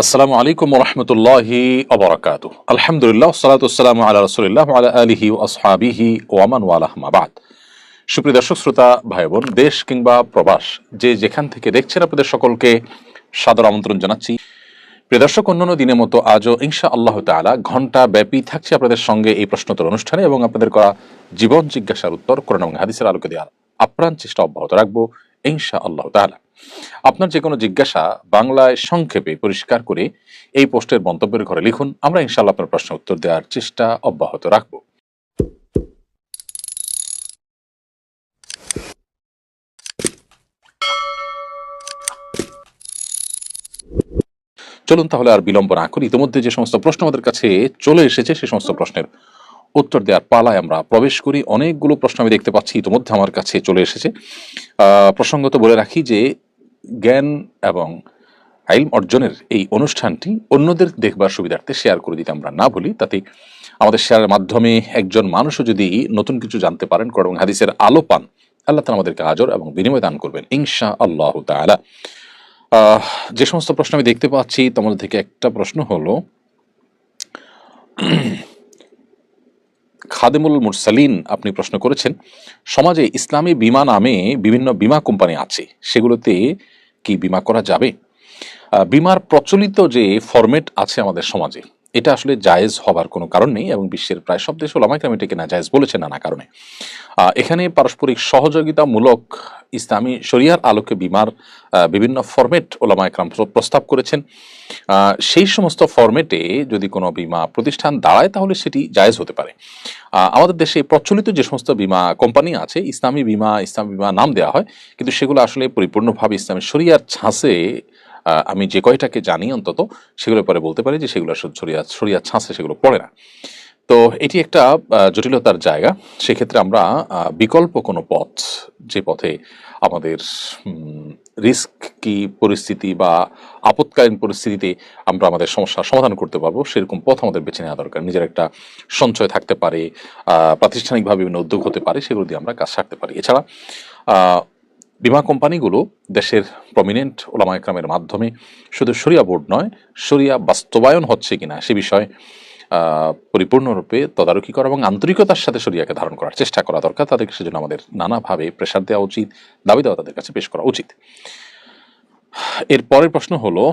আসসালামু আলাইকুম ওয়া রাহমাতুল্লাহি ওয়া বারাকাতুহু। আলহামদুলিল্লাহ ওয়াসসালাতু ওয়াসসালামু আলা রাসূলিল্লাহ ওয়া আলা আলিহি ওয়া আসহাবিহি ওয়া মান ওয়ালাহ মা বাদ। সুপ্রিয় দর্শক শ্রোতা ভাই বোন, দেশ কিংবা প্রবাস যে যেখান থেকে দেখছেন আপনাদের সকলকে সাদর আমন্ত্রণ জানাচ্ছি। প্রিয় দর্শক, অন্যান্য দিনের মতো আজও ইনশাআল্লাহ তাআলা ঘণ্টা ব্যাপী থাকছে আপনাদের সঙ্গে এই প্রশ্নোত্তর অনুষ্ঠানে এবং আপনাদের করা জীবন জিজ্ঞাসার উত্তর কোরআন এবং হাদিসের আলোকে দেওয়ার আপ্রাণ চেষ্টা অব্যাহত রাখবো ইনশাআল্লাহ তাআলা। আপনার যে কোনো জিজ্ঞাসা বাংলায় সংক্ষেপে পরিষ্কার করে এই পোস্টের মন্তব্যের ঘরে লিখুন, আমরা ইনশাআল্লাহ আপনার প্রশ্ন উত্তর দেওয়ার চেষ্টা অব্যাহত রাখব। চলুন তাহলে আর বিলম্ব না করি, ইতিমধ্যে যে সমস্ত প্রশ্ন আমাদের কাছে চলে এসেছে সে সমস্ত প্রশ্নের উত্তর দেওয়ার পালায় আমরা প্রবেশ করি। অনেকগুলো প্রশ্ন আমি দেখতে পাচ্ছি ইতিমধ্যে আমার কাছে চলে এসেছে। প্রসঙ্গত বলে রাখি যে জ্ঞান এবং ইলম অর্জনের এই অনুষ্ঠানটি অন্যদের দেখবার সুবিধার্থে শেয়ার করে দিতে আমরা না ভুলি। তাতে আমাদের শেয়ারের মাধ্যমে একজন মানুষও যদি নতুন কিছু জানতে পারেন, কোরআন এবং হাদিসের আলো পান, আল্লাহ তাআলা আমাদেরকে আজর এবং বিনিময় দান করবেন ইনশাআল্লাহ তাআলা। যে সমস্ত প্রশ্ন আমি দেখতে পাচ্ছি তোমাদের থেকে একটা প্রশ্ন হলো, খাদেমুল মুরসালিন আপনি প্রশ্ন করেছেন, সমাজে ইসলামী বীমা নামে বিভিন্ন বীমা কোম্পানি আছে, সেগুলোতে কি বীমা করা যাবে? বীমার প্রচলিত যে ফরম্যাট আছে আমাদের সমাজে, এটা আসলে জায়েজ হবার কোনো কারণ নেই এবং বিশ্বের প্রায় সব দেশ ওলামায়ে কেরাম এটাকে নাজায়েজ বলেছেন নানা কারণে। এখানে পারস্পরিক সহযোগিতামূলক ইসলামী শরিয়ার আলোকে বীমার বিভিন্ন ফরম্যাট ওলামায়ে কেরাম প্রস্তাব করেছেন। সেই সমস্ত ফরম্যাটে যদি কোনো বীমা প্রতিষ্ঠান দাঁড়ায় তাহলে সেটি জায়েজ হতে পারে। আমাদের দেশে প্রচলিত যে সমস্ত বীমা কোম্পানি আছে, ইসলামী বীমা নাম দেওয়া হয়, কিন্তু সেগুলো আসলে পরিপূর্ণভাবে ইসলামী শরিয়ার ছাঁচে, আমি যে কয়টাকে জানি অন্তত সেগুলো পরে বলতে পারি যে সেগুলো শরিয়াত ছাঁচে সেগুলো পড়ে না। তো এটি একটা জটিলতার জায়গা। সেক্ষেত্রে আমরা বিকল্প কোনো পথ, যে পথে আমাদের রিস্ক কি পরিস্থিতি বা আপৎকালীন পরিস্থিতিতে আমরা আমাদের সমস্যার সমাধান করতে পারবো, সেরকম পথ আমাদের বেছে নেওয়া দরকার। নিজের একটা সঞ্চয় থাকতে পারে, প্রাতিষ্ঠানিকভাবে বিভিন্ন উদ্যোগ হতে পারে, সেগুলো দিয়ে আমরা কাজ সারতে পারি। এছাড়া বীমা কোম্পানিগুলো দেশের প্রমিনেন্ট ওলামায়ে কেরামের মাধ্যমে শুধু শরিয়া বোর্ড নয়, শরিয়া বাস্তবায়ন হচ্ছে কিনা সে বিষয়ে পরিপূর্ণরূপে তদারকি করা এবং আন্তরিকতার সাথে শরিয়াকে ধারণ করার চেষ্টা করা দরকার। তাদেরকে সেজন্য আমাদের নানাভাবে প্রেশার দেওয়া উচিত, দাবি দেওয়া তাদের কাছে পেশ করা উচিত। এর পরের প্রশ্ন হলো,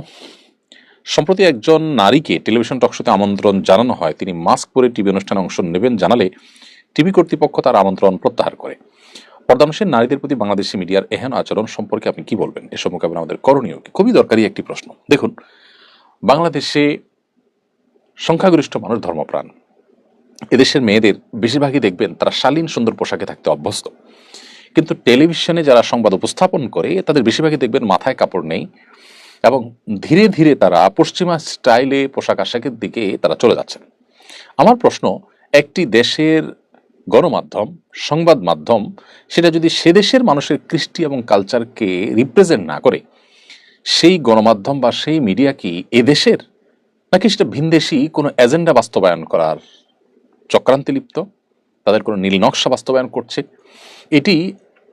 সম্প্রতি একজন নারীকে টেলিভিশন টকশোতে আমন্ত্রণ জানানো হয়, তিনি মাস্ক পরে টিভি অনুষ্ঠানে অংশ নেবেন জানালে টিভি কর্তৃপক্ষ তার আমন্ত্রণ প্রত্যাহার করে। পর্দানুসারী নারীদের প্রতি বাংলাদেশি মিডিয়ার এহেন আচরণ সম্পর্কে আপনি কি বলবেন? এসব মোকাবেলা আমাদের করণীয় কি? খুবই দরকারি একটি প্রশ্ন। দেখুন, বাংলাদেশে সংখ্যাগরিষ্ঠ মানুষ ধর্মপ্রাণ। এদেশের মেয়েদের বেশিরভাগই দেখবেন তারা শালীন সুন্দর পোশাকে থাকতে অভ্যস্ত, কিন্তু টেলিভিশনে যারা সংবাদ উপস্থাপন করে তাদের বেশিরভাগই দেখবেন মাথায় কাপড় নেই এবং ধীরে ধীরে তারা পশ্চিমা স্টাইলে পোশাক আশাকের দিকে তারা চলে যাচ্ছেন। আমার প্রশ্ন, একটি দেশের গণমাধ্যম, সংবাদ মাধ্যম, সেটা যদি সে দেশের মানুষের কৃষ্টি এবং কালচারকে রিপ্রেজেন্ট না করে, সেই গণমাধ্যম বা সেই মিডিয়া কি এদেশের, নাকি সেটা ভিনদেশি কোনো এজেন্ডা বাস্তবায়ন করার চক্রান্তে লিপ্ত, তাদের কোনো নীল নকশা বাস্তবায়ন করছে? এটি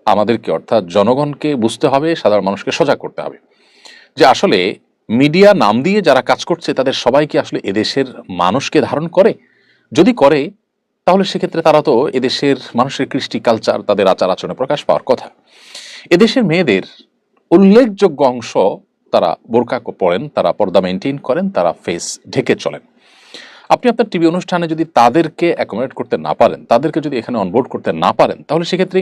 আমাদেরকে, অর্থাৎ জনগণকে বুঝতে হবে, সাধারণ মানুষকে সজাগ করতে হবে যে আসলে মিডিয়া নাম দিয়ে যারা কাজ করছে তাদের সবাই কি আসলে এদেশের মানুষকে ধারণ করে? যদি করে তাহলে সেক্ষেত্রে তারা তো এদেশের মানুষের কৃষ্টি কালচার, তাদের আচার আচরণে প্রকাশ পাওয়ার কথা। এদেশের মেয়েদের উল্লেখযোগ্য অংশ তারা বোরকা পরেন, তারা পর্দা মেনটেন করেন, তারা ফেস ঢেকে চলেন। আপনি আপনার টিভি অনুষ্ঠানে যদি তাদেরকে অ্যাকোমোডেট করতে না পারেন, তাদেরকে যদি এখানে অনবোর্ড করতে না পারেন, তাহলে সেক্ষেত্রে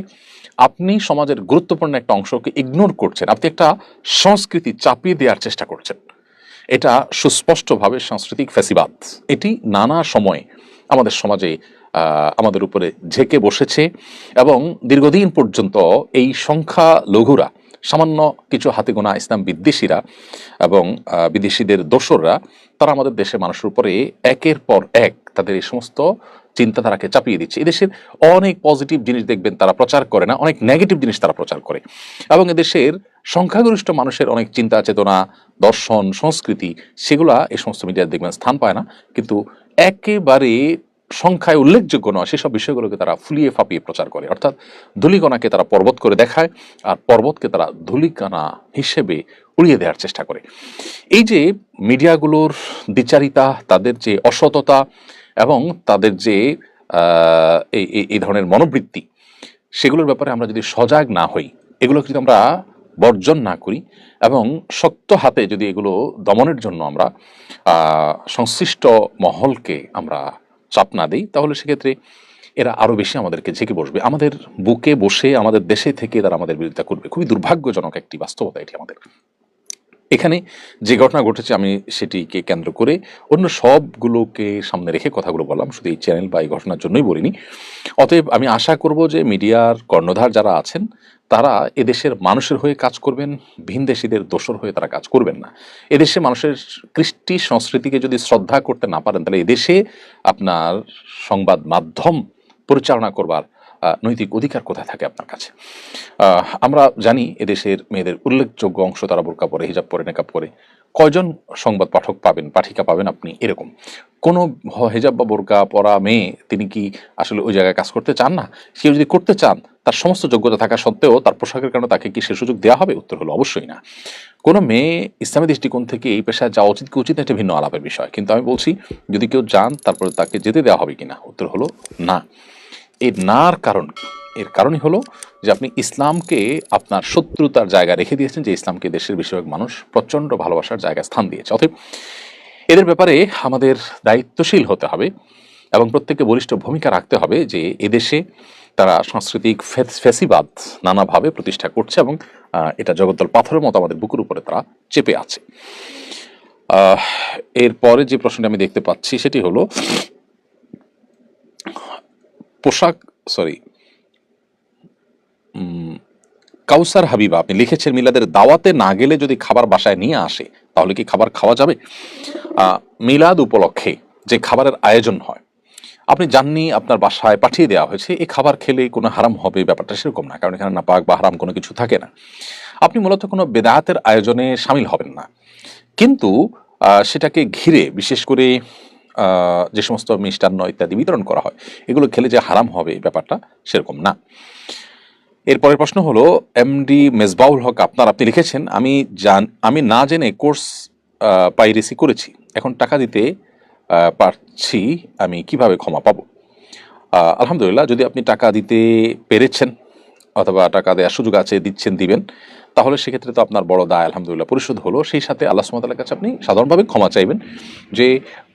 আপনি সমাজের গুরুত্বপূর্ণ একটা অংশকে ইগনোর করছেন, আপনি একটা সংস্কৃতি চাপিয়ে দেওয়ার চেষ্টা করছেন। এটা সুস্পষ্টভাবে সাংস্কৃতিক ফ্যাসিবাদ। এটি নানা সময় আমাদের সমাজে আমাদের উপরে ঝেঁকে বসেছে এবং দীর্ঘদিন পর্যন্ত এই সংখ্যালঘুরা, সামান্য কিছু হাতে গোনা ইসলাম বিদ্বেষীরা এবং বিদেশিদের দোসররা, তারা আমাদের দেশের মানুষের উপরে একের পর এক তাদের এই সমস্ত চিন্তাধারাকে চাপিয়ে দিচ্ছে। এদেশের অনেক পজিটিভ জিনিস দেখবেন তারা প্রচার করে না, অনেক নেগেটিভ জিনিস তারা প্রচার করে এবং এদেশের সংখ্যাগরিষ্ঠ মানুষের অনেক চিন্তা চেতনা, দর্শন, সংস্কৃতি, সেগুলা এই সমস্ত মিডিয়ায় দেখবেন স্থান পায় না। কিন্তু একেবারে সংখ্যায় উল্লেখযোগ্য নয় সেসব বিষয়গুলোকে তারা ফুলিয়ে ফাঁপিয়ে প্রচার করে, অর্থাৎ ধূলিকণাকে তারা পর্বত করে দেখায় আর পর্বতকে তারা ধূলিকণা হিসেবে উড়িয়ে দেওয়ার চেষ্টা করে। এই যে মিডিয়াগুলোর দ্বিচারিতা, তাদের যে অসততা এবং তাদের যে এই ধরনের মনোবৃত্তি, সেগুলোর ব্যাপারে আমরা যদি সজাগ না হই, এগুলো যদি আমরা বর্জন না করি এবং শক্ত হাতে যদি এগুলো দমনের জন্য আমরা সংশ্লিষ্ট মহলকে আমরা চাপ না দিই, তাহলে সেক্ষেত্রে এরা আরও বেশি আমাদেরকে ঝেঁকে বসবে, আমাদের বুকে বসে আমাদের দেশে থেকে তারা আমাদের বিরোধিতা করবে। খুবই দুর্ভাগ্যজনক একটি বাস্তবতা এটি আমাদের। এখানে যে ঘটনা ঘটেছে আমি সেটিকে কেন্দ্র করে অন্য সবগুলোকে সামনে রেখে কথাগুলো বললাম, শুধু এই চ্যানেল বা এই ঘটনার জন্যই বলিনি। অতএব আমি আশা করব যে মিডিয়ার কর্ণধার যারা আছেন তারা এদেশের মানুষের হয়ে কাজ করবেন, ভিনদেশীদের দোসর হয়ে তারা কাজ করবেন না। এদেশে মানুষের কৃষ্টি সংস্কৃতিকে যদি শ্রদ্ধা করতে না পারেন, তাহলে এদেশে আপনার সংবাদ মাধ্যম পরিচালনা করবার নৈতিক অধিকার কোথায় থাকে আপনার কাছে? আমরা জানি এদেশের মেয়েদের উল্লেখযোগ্য অংশ তারা বোরকা পরে, হিজাব পরে, নেকাব পরে। কয়জন সংবাদ পাঠক পাবেন, পাঠিকা পাবেন আপনি এরকম? কোনো হিজাব বা বোরকা পরা মেয়ে তিনি কি আসলে ওই জায়গায় কাজ করতে চান না? সে যদি করতে চান, তার সমস্ত যোগ্যতা থাকা সত্ত্বেও তার পোশাকের কারণে তাকে কি সে সুযোগ দেওয়া হবে? উত্তর হলো অবশ্যই না। কোনো মেয়ে ইসলামী দৃষ্টিকোণ থেকে এই পেশায় যাওয়া উচিত কি উচিত একটা ভিন্ন আলাপের বিষয়, কিন্তু আমি বলছি যদি কেউ যান তারপরে তাকে যেতে দেওয়া হবে কিনা, উত্তর হলো না। এই নার কারণ, এর কারণই হলো যে আপনি ইসলামকে আপনার শত্রুতার জায়গায় রেখে দিয়েছেন, যে ইসলামকে দেশের বেশিরভাগ মানুষ প্রচণ্ড ভালোবাসার জায়গায় স্থান দিয়েছে। অতএব এদের ব্যাপারে আমাদের দায়িত্বশীল হতে হবে এবং প্রত্যেককে বলিষ্ঠ ভূমিকা রাখতে হবে যে এদেশে তারা সাংস্কৃতিক ফ্যাসিবাদ নানাভাবে প্রতিষ্ঠা করছে এবং এটা জগদ্দল পাথরের মতো আমাদের বুকের উপরে তারা চেপে আছে। এরপরে যে প্রশ্নটি আমি দেখতে পাচ্ছি সেটি হলো কাউসার হাবিবা আপনি লিখেছেন, মিলাদের দাওয়াতে না গেলে যদি খাবার বাসায় নিয়ে আসে তাহলে কি খাবার খাওয়া যাবে? মিলাদ উপলক্ষে যে খাবারের আয়োজন হয়, আপনি জাননি, আপনার বাসায় পাঠিয়ে দেওয়া হয়েছে, এই খাবার খেলে কোনো হারাম হবে ব্যাপারটা সেরকম না, কারণ এখানে নাপাক বা হারাম কোনো কিছু থাকে না। আপনি মূলত কোনো বেদাতের আয়োজনে সামিল হবেন না, কিন্তু সেটাকে ঘিরে বিশেষ করে যে সমস্ত মিষ্টান্ন ইত্যাদি বিতরণ করা হয় এগুলো খেলে যে হারাম হবে ব্যাপারটা সেরকম না। এরপরের প্রশ্ন হলো এমডি মেজবাউল হক আপনি লিখেছেন, আমি না জেনে কোর্স পাইরেসি করেছি, এখন টাকা দিতে পারছি, আমি কিভাবে ক্ষমা পাবো? আলহামদুলিল্লাহ, যদি আপনি টাকা দিতে পেরেছেন অথবা টাকা দেওয়ার সুযোগ আছে, দিবেন, তাহলে সেক্ষেত্রে তো আপনার বড় দায় আলহামদুলিল্লাহ পরিশোধ হলো। সেই সাথে আল্লাহ সুবহানাহু ওয়া তাআলার কাছে আপনি সাধারণভাবে ক্ষমা চাইবেন যে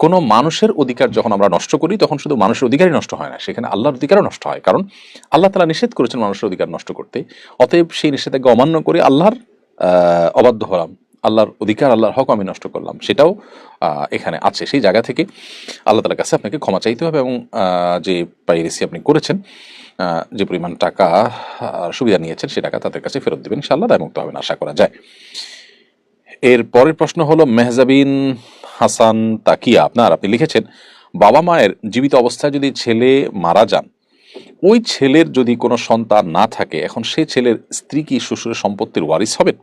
কোনো মানুষের অধিকার যখন আমরা নষ্ট করি তখন শুধু মানুষের অধিকারই নষ্ট হয় না, সেখানে আল্লাহর অধিকারও নষ্ট হয়, কারণ আল্লাহ তাআলা নিষেধ করেছেন মানুষের অধিকার নষ্ট করতে। অতএব সেই নিষেধাজ্ঞা অমান্য করে আল্লাহর অবাধ্য হলাম, আল্লাহর অধিকার, আল্লাহর হক আমি নষ্ট করলাম, সেটাও এখানে আছে। সেই জায়গা থেকে আল্লাহ তাআলার কাছে আপনাকে ক্ষমা চাইতে হবে এবং যে পাইরেসি আপনি করেছেন, যে পরিমাণ টাকা সুবিধা নিয়েছেন সে টাকা তাদের কাছে ফেরত দেবেন, ইনশাআল্লাহ দায়মুক্ত হবেন আশা করা যায়। এর পরের প্রশ্ন হলো মেহজাবিন হাসান তাকিয়া আপনি লিখেছেন, বাবা মায়ের জীবিত অবস্থায় যদি ছেলে মারা যান, ওই ছেলের যদি কোনো সন্তান না থাকে, এখন সে ছেলের স্ত্রী কি শ্বশুরের সম্পত্তির ওয়ারিস হবেন?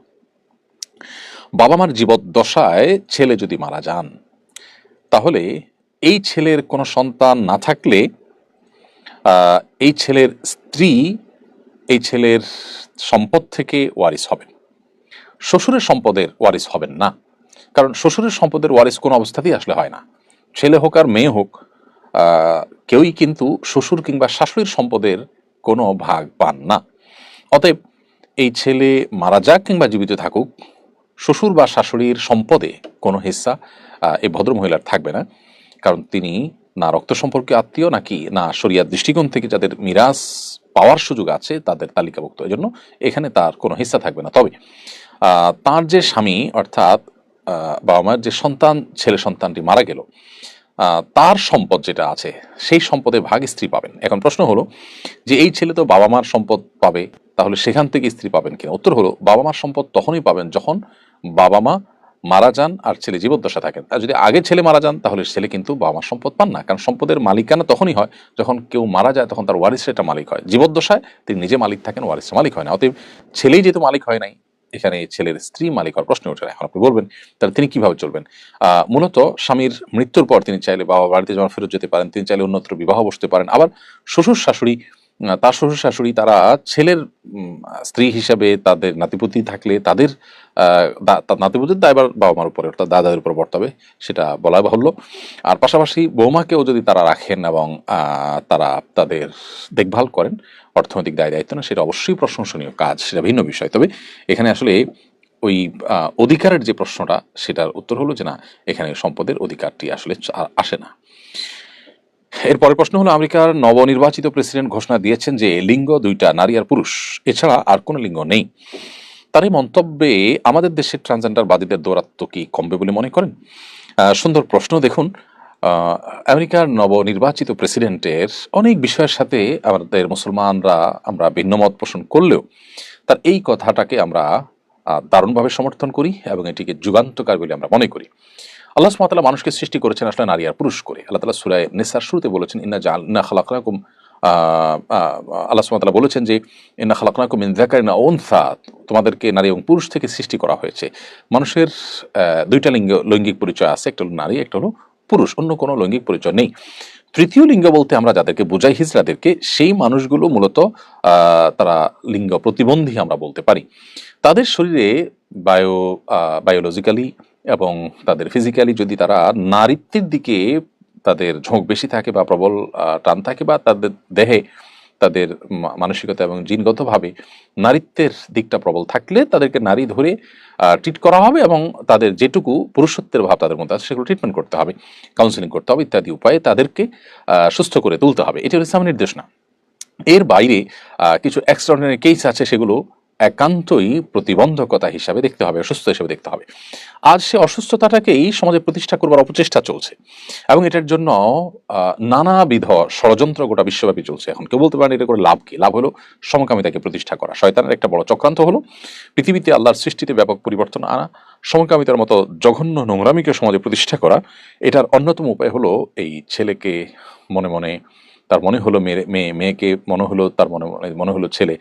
বাবা মার জীবদ্দশায় ছেলে যদি মারা যান, তাহলে এই ছেলের কোনো সন্তান না থাকলে এই ছেলের স্ত্রী এই ছেলের সম্পদ থেকে ওয়ারিস হবেন, শ্বশুরের সম্পদের ওয়ারিস হবেন না। কারণ শ্বশুরের সম্পদের ওয়ারিস কোনো অবস্থাতেই আসলে হয় না, ছেলে হোক আর মেয়ে হোক, কেউই কিন্তু শ্বশুর কিংবা শাশুড়ির সম্পদের কোনো ভাগ পান না। অতএব এই ছেলে মারা যাক কিংবা জীবিত থাকুক, শ্বশুর বা শাশুড়ির সম্পদে কোনো হিস্সা এই ভদ্রমহিলার থাকবে না, কারণ তিনি না রক্ত সম্পর্কে আত্মীয়, নাকি না শরিয়ার দৃষ্টিকোণ থেকে যাদের মিরাস পাওয়ার সুযোগ আছে তাদের তালিকাভুক্ত, এই জন্য এখানে তার কোনো হিস্সা থাকবে না। তবে তার যে স্বামী অর্থাৎ বাবা মায়ের যে সন্তান, ছেলে সন্তানটি মারা গেল, তার সম্পদ যেটা আছে সেই সম্পদের ভাগ স্ত্রী পাবেন। এখন প্রশ্ন হলো যে এই ছেলে তো বাবা মার সম্পদ পাবে, তাহলে সেখান থেকে স্ত্রী পাবেন কিনা? উত্তর হলো বাবা মার সম্পদ তখনই পাবেন যখন বাবা মা মারা যান আর ছেলে জীবদ্দশা থাকেন। আর যদি আগে ছেলে মারা যান তাহলে ছেলে কিন্তু বাবা মার সম্পদ পান না, কারণ সম্পদের মালিকানা তখনই হয় যখন কেউ মারা যায়, তখন তার ওয়ারিসের এটা মালিক হয়। জীবদ্দশায় তিনি নিজে মালিক থাকেন, ওয়ারিসের মালিক হয় না। অতএব ছেলেই যেহেতু মালিক হয় নাই, এখানে ছেলের স্ত্রী মালিক হওয়ার প্রশ্ন ওঠে না। এখন আপনি বলবেন তাহলে তিনি কিভাবে চলবেন? মূলত স্বামীর মৃত্যুর পর তিনি চাইলে বাবা বাড়িতে যখন ফেরত যেতে পারেন, তিনি চাইলে অন্যত্র বিবাহ বসতে পারেন। আবার শ্বশুর শাশুড়ি, তার শ্বশুর শাশুড়ি তারা ছেলের স্ত্রী হিসাবে তাদের নাতিপুতি থাকলে তাদের নাতিপুতির দায়ভার বাবা মার উপরে অর্থাৎ দাদাদের উপর বর্তাবে, সেটা বলা বাহুল্য। আর পাশাপাশি বৌমাকেও যদি তারা রাখেন এবং তারা তাদের দেখভাল করেন, অর্থনৈতিক দায় দায়িত্ব না, সেটা অবশ্যই প্রশংসনীয় কাজ, সেটা ভিন্ন বিষয়। তবে এখানে আসলে ওই অধিকারের যে প্রশ্নটা, সেটার উত্তর হলো যে না, এখানে সম্পদের অধিকারটি আসলে আসে না। এরপরের প্রশ্ন হলো, আমেরিকার নবনির্বাচিত প্রেসিডেন্ট ঘোষণা দিয়েছেন যে লিঙ্গ দুইটা, নারী আর পুরুষ, এছাড়া আর কোনো লিঙ্গ নেই। তার এই মন্তব্যে আমাদের দেশের ট্রান্সজেন্ডারবাদীদের দৌরাত্ম্য কি কমবে বলে মনে করেন? সুন্দর প্রশ্ন। দেখুন, আমেরিকার নবনির্বাচিত প্রেসিডেন্টের অনেক বিষয়ের সাথে আমাদের মুসলমানরা আমরা ভিন্ন মত পোষণ করলেও তার এই কথাটাকে আমরা দারুণভাবে সমর্থন করি এবং এটিকে যুগান্তকার বলে আমরা মনে করি। আল্লাহ সুবহানাহু ওয়া তাআলা মানুষকে সৃষ্টি করেছেন আসলে নারী আর পুরুষ করে। আল্লাহ তাআলা সূরা নিসার শুরুতে বলেছেন, ইন্না খালাকনাকুম, আল্লাহ সুবহানাহু ওয়া তাআলা বলেছেন যে ইন্না খালাকনাকুম মিন যাকারিন ওয়া উনসা, তোমাদেরকে নারী এবং পুরুষ থেকে সৃষ্টি করা হয়েছে। মানুষের দুইটা লৈঙ্গিক পরিচয় আছে, একটা হলো নারী, একটা হলো পুরুষ, অন্য কোনো লৈঙ্গিক পরিচয় নেই। তৃতীয় লিঙ্গ বলতে আমরা যাদেরকে বোঝাই হিজড়াদেরকে, সেই মানুষগুলো মূলত তারা লিঙ্গ প্রতিবন্ধী আমরা বলতে পারি। তাদের শরীরে বায়োলজিক্যালি এবং তাদের ফিজিক্যালি যদি তারা নারীত্বের দিকে তাদের ঝোঁক বেশি থাকে বা প্রবল টান থাকে, বা তাদের দেহে তাদের মানসিকতা এবং জিনগতভাবে নারীত্বের দিকটা প্রবল থাকলে তাদেরকে নারী ধরে ট্রিট করা হবে এবং তাদের যেটুকু পুরুষত্বের ভাব তাদের মধ্যে আছে সেগুলো ট্রিটমেন্ট করতে হবে, কাউন্সেলিং করতে হবে, ইত্যাদি উপায়ে তাদেরকে সুস্থ করে তুলতে হবে। এটি হলো ইসলামের নির্দেশনা। এর বাইরে কিছু এক্সট্রাঅর্ডিনারি কেস আছে, সেগুলো একান্তই প্রতিবন্ধকতা হিসাবে দেখতে হবে, অসুস্থ হিসেবে দেখতে হবে। আজ সে অসুস্থতাটাকেই সমাজে প্রতিষ্ঠা করবার অপচেষ্টা চলছে এবং এটার জন্য নানাবিধ ষড়যন্ত্র গোটা বিশ্বব্যাপী চলছে। এখন কেউ বলতে পারেন এটা করে লাভ কি? লাভ হলো সমকামিতাকে প্রতিষ্ঠা করা। শয়তানের একটা বড় চক্রান্ত হলো পৃথিবীতে আল্লাহর সৃষ্টিতে ব্যাপক পরিবর্তন আনা, সমকামিতার মতো জঘন্য নোংরামিকে সমাজে প্রতিষ্ঠা করা। এটার অন্যতম উপায় হলো এই ছেলেকে মনে মনে, তার মনে হলো মেয়েকে মনে হলো তার মনে হলো ছেলে,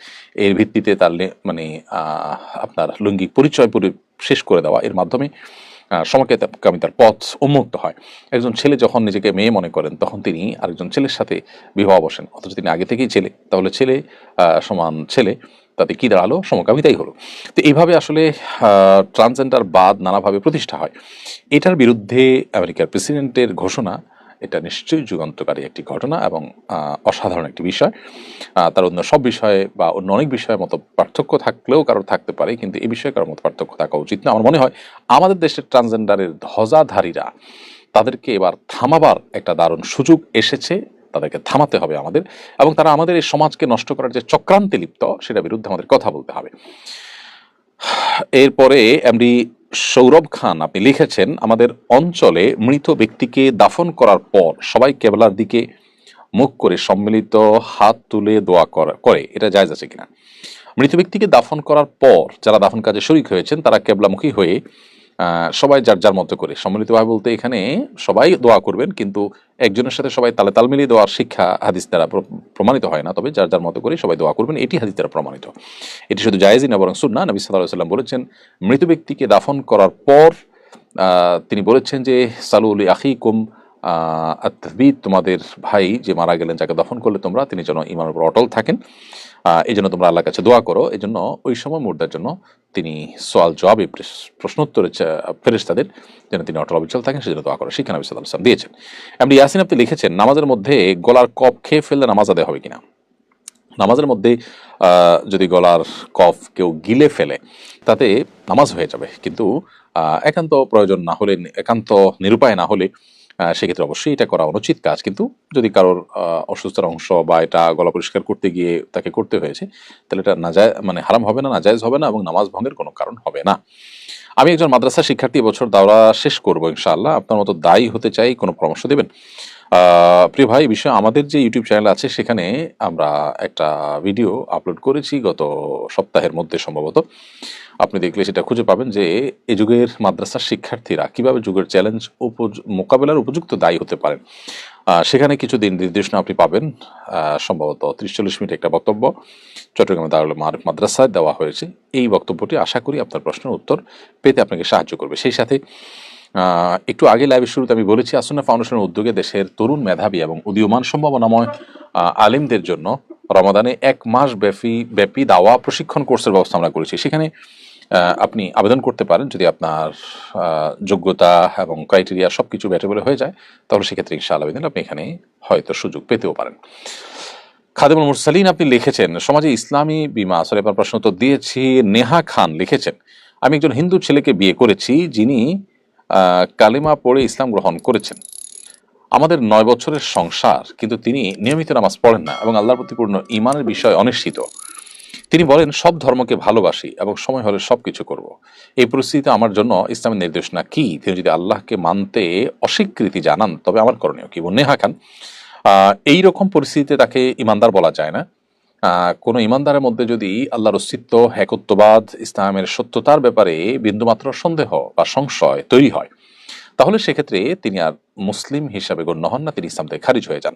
এর ভিত্তিতে তার মানে আপনার লৈঙ্গিক পরিচয় শেষ করে দেওয়া। এর মাধ্যমে সমকামিতার পথ উন্মুক্ত হয়। একজন ছেলে যখন নিজেকে মেয়ে মনে করেন তখন তিনি আরেকজন ছেলের সাথে বিবাহ বসেন, অথচ তিনি আগে থেকেই ছেলে। তাহলে ছেলে সমান ছেলে, তাতে কি দাঁড়ালো? সমকামিতাই হলো। তো এইভাবে আসলে ট্রান্সজেন্ডার বাদ নানাভাবে প্রতিষ্ঠা হয়। এটার বিরুদ্ধে আমেরিকার প্রেসিডেন্টের ঘোষণা, এটা নিশ্চয়ই যুগান্তকারী একটি ঘটনা এবং অসাধারণ একটি বিষয়। তার অন্য সব বিষয়ে বা অন্য অনেক বিষয়ের মতো পার্থক্য থাকলেও কারোর থাকতে পারে, কিন্তু এই বিষয়ে কারোর মতো পার্থক্য থাকা উচিত না। আমার মনে হয় আমাদের দেশের ট্রান্সজেন্ডারের ধ্বজাধারীরা, তাদেরকে এবার থামাবার একটা দারুণ সুযোগ এসেছে, তাদেরকে থামাতে হবে আমাদের, এবং তারা আমাদের এই সমাজকে নষ্ট করার যে চক্রান্তে লিপ্ত, সেটার বিরুদ্ধে আমাদের কথা বলতে হবে। এরপরে এমডি সৌরভ খান আপনি লিখেছেন, আমাদের অঞ্চলে মৃত ব্যক্তিকে দাফন করার পর সবাই কেবলার দিকে মুখ করে সম্মিলিত হাত তুলে দোয়া করে, এটা জায়েজ আছে কিনা? মৃত ব্যক্তিকে দাফন করার পর যারা দাফন কাজে শরীক হয়েছেন তারা কেবলামুখী হয়ে সবাই যার যার মতো করে সম্মিলিতভাবে, বলতে এখানে সবাই দোয়া করবেন, কিন্তু একজনের সাথে সবাই তালে তাল মিলিয়ে দেওয়ার শিক্ষা হাদিস দ্বারা প্রমাণিত হয় না। তবে যার যার মতো করে সবাই দোয়া করবেন, এটি হাদিস দ্বারা প্রমাণিত। এটি শুধু জায়েজই না, বরং সুন্নাহ। নবী সাল্লাল্লাহু আলাইহি ওয়াসাল্লাম বলেছেন, মৃত ব্যক্তিকে দাফন করার পর তিনি বলেছেন যে সালু লি আখিকুম আত-তাসবীত, তোমাদের ভাই যে মারা গেলেন, যাকে দফন করলে তোমরা, তিনি যেন ঈমানের উপর অটল থাকেন, এই জন্য তোমরা আল্লাহর কাছে দোয়া করো। এই জন্য ওই সময় মুর্দার জন্য তিনি সোয়াল জবাবে প্রশ্নোত্তরে ফেরেশতাদের যেন তিনি অটল অবিচল থাকেন, সেজন্য দোয়া করো, শিক্ষা নবী সাল্লাল্লাহু আলাইহি ওয়াসাল্লাম দিয়েছেন। এমডি ইয়াসিন আপনি লিখেছেন, নামাজের মধ্যে গলার কফ খেয়ে ফেললে নামাজ আদায় হবে কিনা? নামাজের মধ্যে যদি গলার কফ কেউ গিলে ফেলে তাতে নামাজ হয়ে যাবে, কিন্তু একান্ত প্রয়োজন না হলে, একান্ত নিরুপায় না হলে সেক্ষেত্রে অবশ্যই এটা করা অনুচিত কাজ। কিন্তু যদি কারোর অসুস্থতার অংশ বা এটা গলা পরিষ্কার করতে গিয়ে তাকে করতে হয়েছে, তাহলে এটা মানে হারাম হবে না, নাজায়েজ হবে না, এবং নামাজ ভঙ্গের কোনো কারণ হবে না। আমি একজন মাদ্রাসা শিক্ষার্থী, এবছর দাওরা শেষ করবো ইনশাআল্লাহ। আপনার মতো দায়ী হতে চাই, কোনো পরামর্শ দেবেন? প্রিয় ভাই, এই বিষয়ে আমাদের যে ইউটিউব চ্যানেল আছে সেখানে আমরা একটা ভিডিও আপলোড করেছি গত সপ্তাহের মধ্যে সম্ভবত। আপনি দেখলে সেটা খুঁজে পাবেন যে এ যুগের মাদ্রাসার শিক্ষার্থীরা কিভাবে যুগের চ্যালেঞ্জ মোকাবেলার উপযুক্ত দায়ী হতে পারেন। সেখানে কিছু দিন নির্দেশনা আপনি পাবেন। সম্ভবত 30-40 মিনিট একটা বক্তব্য চট্টগ্রামে দারুল মাআরিফ মাদ্রাসায় দেওয়া হয়েছে। এই বক্তব্যটি আশা করি আপনার প্রশ্নের উত্তর পেতে আপনাকে সাহায্য করবে। সেই সাথে একটু আগে লাইভের শুরুতে আমি বলেছি, আসন্না ফাউন্ডেশনের উদ্যোগে দেশের তরুণ মেধাবী এবং উদীয়মান সম্ভাবনাময় আলিমদের জন্য রমাদানে 1 মাস ব্যাপী দাওয়া প্রশিক্ষণ কোর্সের ব্যবস্থা আমরা করেছি। সেখানে আপনি আবেদন করতে পারেন যদি আপনার যোগ্যতা এবং ক্রাইটেরিয়া সবকিছু ব্যাটেবল হয়ে যায়, তাহলে সেক্ষেত্রে ইনশাআল্লাহ আবেদন আপনি এখানে হয়তো সুযোগ পেতেও পারেন। খাদেমুল মুরসালিন আপনি লিখেছেন, সমাজে ইসলামী বিমা, আসলে আপনার প্রশ্ন তো দিয়েছি। নেহা খান লিখেছেন, আমি একজন হিন্দু ছেলেকে বিয়ে করেছি যিনি কালিমা পড়ে ইসলাম গ্রহণ করেছেন। আমাদের 9 বছরের সংসার, কিন্তু তিনি নিয়মিত নামাজ পড়েন না এবং আল্লাহর প্রতি পূর্ণ ঈমানের বিষয় অনিশ্চিত। তিনি বলেন সব ধর্মকে ভালোবাসি এবং সময় হলে সবকিছু করব। এই পরিস্থিতিতে আমার জন্য ইসলামের নির্দেশনা কি? তিনি যদি আল্লাহকে মানতে অস্বীকৃতি জানান তবে আমার করণীয় কি? নেহা খান, এইরকম পরিস্থিতিতে তাকে ইমানদার বলা যায় না। কোনো ইমানদারের মধ্যে যদি আল্লাহর অস্তিত্ব, একত্ববাদ, ইসলামের সত্যতার ব্যাপারে বিন্দুমাত্র সন্দেহ বা সংশয় তৈরি হয়, তাহলে সেক্ষেত্রে তিনি আর মুসলিম হিসাবে গণ্য হন না, তিনি ইসলাম থেকে খারিজ হয়ে যান।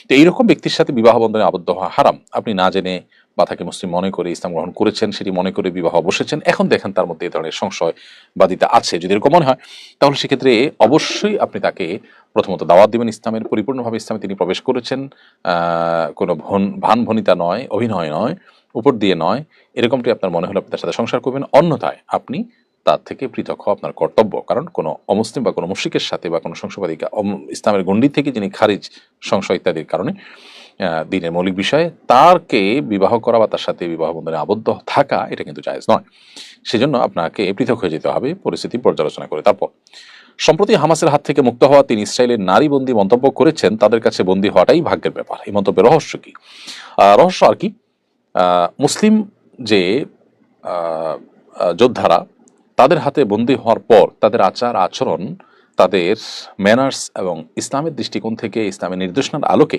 তো এইরকম ব্যক্তির সাথে বিবাহ বন্ধনে আবদ্ধ হওয়া হারাম। আপনি না জেনে বা তাকে মুসলিম মনে করে ইসলাম গ্রহণ করেছেন, সেটি মনে করে বিবাহ বসেছেন, এখন দেখেন তার মধ্যে এই ধরনের সংশয়বাদিতা আছে, যদি এরকম মনে হয় তাহলে সেক্ষেত্রে অবশ্যই আপনি তাকে প্রথমত দাওয়াত দিবেন ইসলামের, পরিপূর্ণভাবে ইসলামে তিনি প্রবেশ করেছেন, কোনো ভানভনিতা নয়, অভিনয় নয়, উপর দিয়ে নয়, এরকমটি আপনার মনে হলে আপনি তার সাথে সংসার করবেন। অন্যথায় আপনি তার থেকে পৃথক হওয়া আপনার কর্তব্য, কারণ কোনো অমুসলিম বা কোনো মুশরিকের সাথে বা কোনো সংশয়বাদী ইসলামের গণ্ডি থেকে যিনি খারিজ, সংশয় ইত্যাদির কারণে দিনের মৌলিক বিষয়ে তারকে বিবাহ করা বা তার সাথে বিবাহ বন্ধনে আবদ্ধ থাকা, এটা কিন্তু জায়েজ নয়। সেজন্য আপনাকে পৃথক হয়ে যেতে হবে পরিস্থিতি পর্যালোচনা করে। তারপর সম্প্রতি হামাসের হাত থেকে মুক্ত হওয়া 3 ইসরায়েলের নারী বন্দী মন্তব্য করেছেন তাদের কাছে বন্দী হওয়াটাই ভাগ্যের ব্যাপার। এই মন্তব্যের রহস্য কি? রহস্য আর কি, মুসলিম যে যোদ্ধারা তাদের হাতে বন্দী হওয়ার পর তাদের আচার আচরণ, তাদের ম্যানার্স এবং ইসলামের দৃষ্টিকোণ থেকে ইসলামের নির্দেশনার আলোকে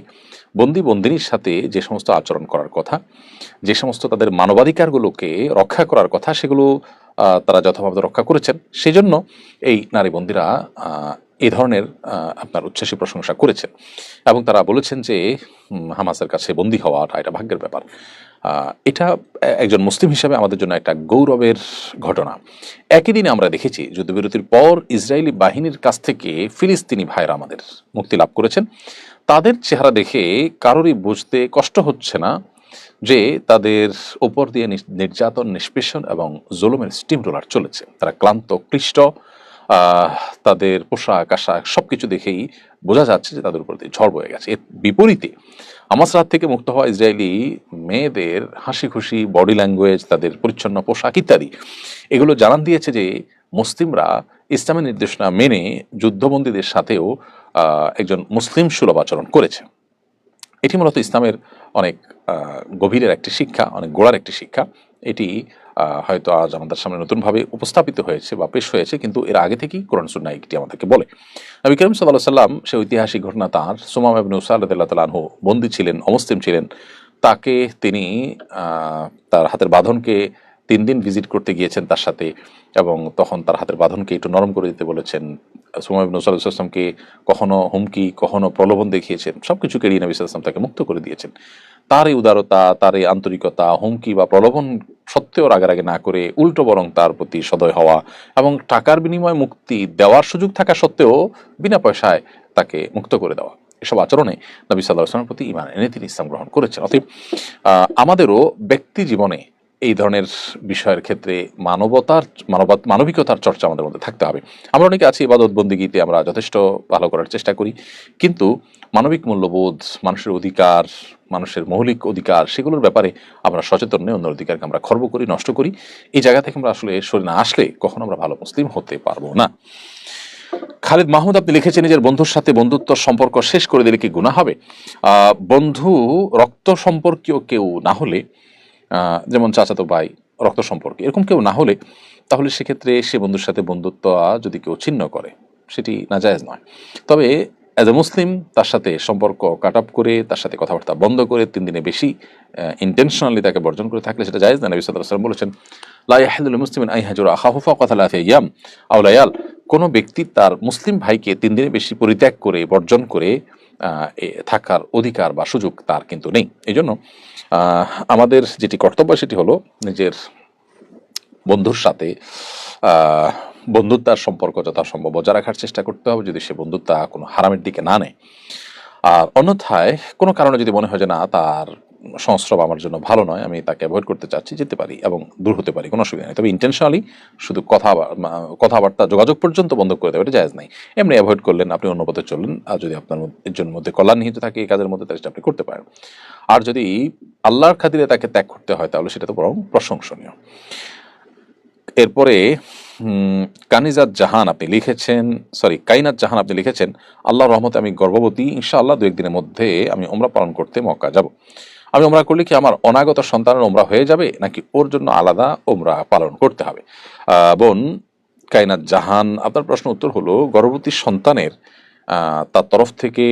বন্দিনীর সাথে যে সমস্ত আচরণ করার কথা, যে সমস্ত তাদের মানবাধিকারগুলোকে রক্ষা করার কথা, সেগুলো তারা যথাভাবে রক্ষা করেছেন। সেজন্য এই নারী বন্দীরা এই ধরনের আপনার উচ্ছ্বাসী প্রশংসা করেছেন এবং তারা বলেছেন যে হামাসের কাছে বন্দী হওয়াটা এটা ভাগ্যের ব্যাপার। এটা একজন মুসলিম হিসাবে আমাদের জন্য একটা গৌরবের ঘটনা। একই দিনে আমরা দেখেছি যুদ্ধবিরতির পর ইসরায়েলি বাহিনীর কাছ থেকে ফিলিস্তিনি ভাইরা আমাদের মুক্তি লাভ করেছেন। তাদের চেহারা দেখে কারোরই বুঝতে কষ্ট হচ্ছে না যে তাদের উপর দিয়ে নির্যাতন, নিষ্পেষণ এবং জুলুমের স্টিম রোলার চলেছে। তারা ক্লান্ত, ক্লিষ্ট, তাদের পোশাক আশাক সবকিছু দেখেই বোঝা যাচ্ছে যে তাদের উপর দিয়ে ঝড় বয়ে গেছে। এর বিপরীতে হামাস রাত থেকে মুক্ত হওয়া ইসরায়েলি মেয়েদের হাসি খুশি বডি ল্যাঙ্গুয়েজ, তাদের পরিচ্ছন্ন পোশাক ইত্যাদি, এগুলো জানান দিয়েছে যে মুসলিমরা ইসলামের নির্দেশনা মেনে যুদ্ধবন্দীদের সাথেও একজন মুসলিম সুলভ আচরণ করেছে। এটি মূলত ইসলামের অনেক গভীরের একটি শিক্ষা, অনেক গোড়ার একটি শিক্ষা। এটি হয়তো আজ আমাদের সামনে নতুনভাবে উপস্থাপিত হয়েছে বা পেশ হয়েছে, কিন্তু এর আগে থেকেই কোরআন সুন্নাহ এটি আমাদেরকে বলে। নবী করিম সাল্লাল্লাহু আলাইহি ওয়াসাল্লাম সে ঐতিহাসিক ঘটনা, তাঁর সুমামা ইবনে উসাল রাদিয়াল্লাহু তাআলা আনহু বন্দী ছিলেন, অমুসলিম ছিলেন, তাকে তিনি তার হাতের বাঁধনকে 3 দিন ভিজিট করতে গিয়েছেন তার সাথে, এবং তখন তার হাতের বাঁধনকে একটু নরম করে দিতে বলেছেন। সুমামা ইবনে উসাল রাদিয়াল্লাহু আসলামকে কখনো হুমকি, কখনো প্রলোভন দেখিয়েছেন, সবকিছু কেড়িয়ে নবী সাল্লাল্লাহু আলাইহি ওয়াসাল্লাম তাকে মুক্ত করে দিয়েছেন। তার এই উদারতা, তার এই আন্তরিকতা, হুমকি বা প্রলোভন সত্ত্বেও রাগারাগি না করে উল্টো বরং তার প্রতি সদয় হওয়া এবং টাকার বিনিময়ে মুক্তি দেওয়ার সুযোগ থাকা সত্ত্বেও বিনা পয়সায় তাকে মুক্ত করে দেওয়া, এসব আচরণে নবী সাল্লাল্লাহু আলাইহি ওয়াসাল্লামের প্রতি ঈমান এনে তিনি ইসলাম গ্রহণ করেছেন। অতএব আমাদেরও ব্যক্তি জীবনে এই ধরনের বিষয়ের ক্ষেত্রে মানবিকতার চর্চা আমাদের মধ্যে থাকতে হবে। আমরা অনেকে আছি ইবাদত বন্দিগিতে আমরা যথেষ্ট ভালো করার চেষ্টা করি, কিন্তু মানবিক মূল্যবোধ, মানুষের অধিকার, মানুষের মৌলিক অধিকার, সেগুলোর ব্যাপারে আমরা সচেতন নই, অন্য অধিকারকে আমরা খর্ব করি, নষ্ট করি। এই জায়গা থেকে আমরা আসলে সরে না আসলে কখনো আমরা ভালো মুসলিম হতে পারবো না। খালিদ মাহমুদ আপনি লিখেছেন, নিজের বন্ধুর সাথে বন্ধুত্ব সম্পর্ক শেষ করে দিলে কি গুনাহ হবে? বন্ধু রক্ত সম্পর্কীয় কেউ না হলে, যেমন চাচাতো ভাই, রক্ত সম্পর্কে এরকম কেউ না হলে, তাহলে সেক্ষেত্রে সে বন্ধুর সাথে বন্ধুত্ব যদি কেউ ছিন্ন করে সেটি নাজায়েজ নয়। তবে অ্যাজ এ মুসলিম তার সাথে সম্পর্ক কাট আপ করে, তার সাথে কথাবার্তা বন্ধ করে 3 দিনে বেশি ইন্টেনশনালি তাকে বর্জন করে থাকলে সেটা জায়েজ না। নবী সাল্লাল্লাহু আলাইহি ওয়াসাল্লাম বলেছেন, লা ইয়াহিল্লু লিল মুসলিমিন আন ইয়াহজুরা আখাহু ফাওকা থালাথি আইয়াম আও লায়াল। কোনো ব্যক্তি তার মুসলিম ভাইকে 3 দিনের বেশি পরিত্যাগ করে, বর্জন করে থাকার অধিকার বা সুযোগ তার কিন্তু নেই। এই জন্য আমাদের যেটি কর্তব্য সেটি হলো নিজের বন্ধুর সাথে বন্ধুত্বার সম্পর্ক যথাসম্ভব বজায় রাখার চেষ্টা করতে হবে, যদি সে বন্ধুত্ব কোনো হারামের দিকে না নেয়। আর অন্যথায় কোনো কারণে যদি মনে হয় যে না, তার সংস্রব আমার জন্য ভালো নয়, আমি তাকে অ্যাভয়েড করতে চাচ্ছি, যেতে পারি এবং দূর হতে পারি, কোনো অসুবিধা নেই। তবে ইন্টেনশনালি শুধু কথাবার্তা যোগাযোগ পর্যন্ত বন্ধ করে দেওয়া এটা জায়েজ নাই। এমনি অ্যাভয়েড করলেন, আপনি অন্য পথে চললেন, আর যদি আপনার এর মধ্যে কল্যাণ নিহিত থাকে এই কাজের মধ্যে, তাহলে সেটা আপনি করতে পারেন। আর যদি আল্লাহর খাতিরে তাকে ত্যাগ করতে হয় তাহলে সেটা তো বরং প্রশংসনীয়। এরপরে কানিজাত জাহান আপনি লিখেছেন, কাইনাত জাহান আপনি লিখেছেন, আল্লাহর রহমতে আমি গর্ভবতী, ইনশাআল্লাহ 2-1 দিনের মধ্যে আমি ওমরা পালন করতে মক্কা যাব। আমি ওমরা করলে কি আমার অনাগত সন্তানের ওমরা হয়ে যাবে, নাকি ওর জন্য আলাদা ওমরা পালন করতে হবে? বোন কাইনাত জাহান, আপনার প্রশ্ন উত্তর হলো, গর্ভবতী সন্তানের তার তরফ থেকে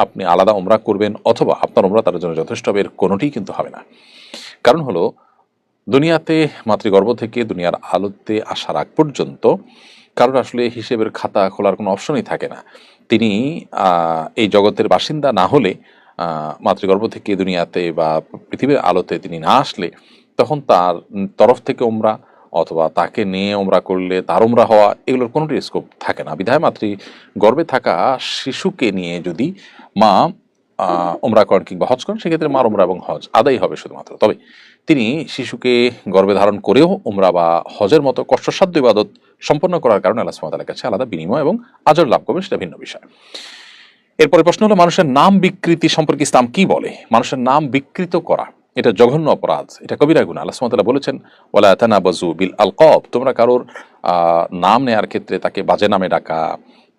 আপনি আলাদা ওমরা করবেন অথবা আপনার ওমরা তার জন্য যথেষ্ট হবে, এর কোনোটিই কিন্তু হবে না। কারণ হলো, দুনিয়াতে মাতৃগর্ভ থেকে দুনিয়ার আলোতে আসার আগ পর্যন্ত কারোর আসলে হিসেবের খাতা খোলার কোনো অপশনই থাকে না। তিনি এই জগতের বাসিন্দা না হলে, মাতৃগর্ভ থেকে দুনিয়াতে বা পৃথিবীর আলোতে তিনি না আসলে, তখন তার তরফ থেকে ওমরা অথবা তাকে নিয়ে ওমরা করলে তার ওমরা হওয়া, এগুলোর কোনোটি স্কোপ থাকে না। বিধায় মাতৃগর্ভে থাকা শিশুকে নিয়ে যদি মা ওমরা করেন কিংবা হজ করেন, সেক্ষেত্রে মার ওমরা এবং হজ আদায় হবে শুধুমাত্র। তবে তিনি শিশুকে গর্ভে ধারণ করেও ওমরা বা হজের মতো কষ্টসাধ্য ইবাদত সম্পন্ন করার কারণে আল্লাহ সুবহানাহু ওয়া তাআলার কাছে আলাদা বিনিময় এবং আজর লাভ করবে, সেটা ভিন্ন বিষয়। এরপরে প্রশ্ন হলো, মানুষের নাম বিকৃতি সম্পর্কে ইসলাম কি বলে? মানুষের নাম বিকৃত করা এটা জঘন্য অপরাধ, এটা কবিরা গুনাহ। আল্লাহ সুবহানাহু ওয়া তাআলা বলেছেন, ওয়ালা তানাবাজু বিল আলকাব, তোমরা কারোর নাম নেয়ার ক্ষেত্রে তাকে বাজে নামে ডাকা,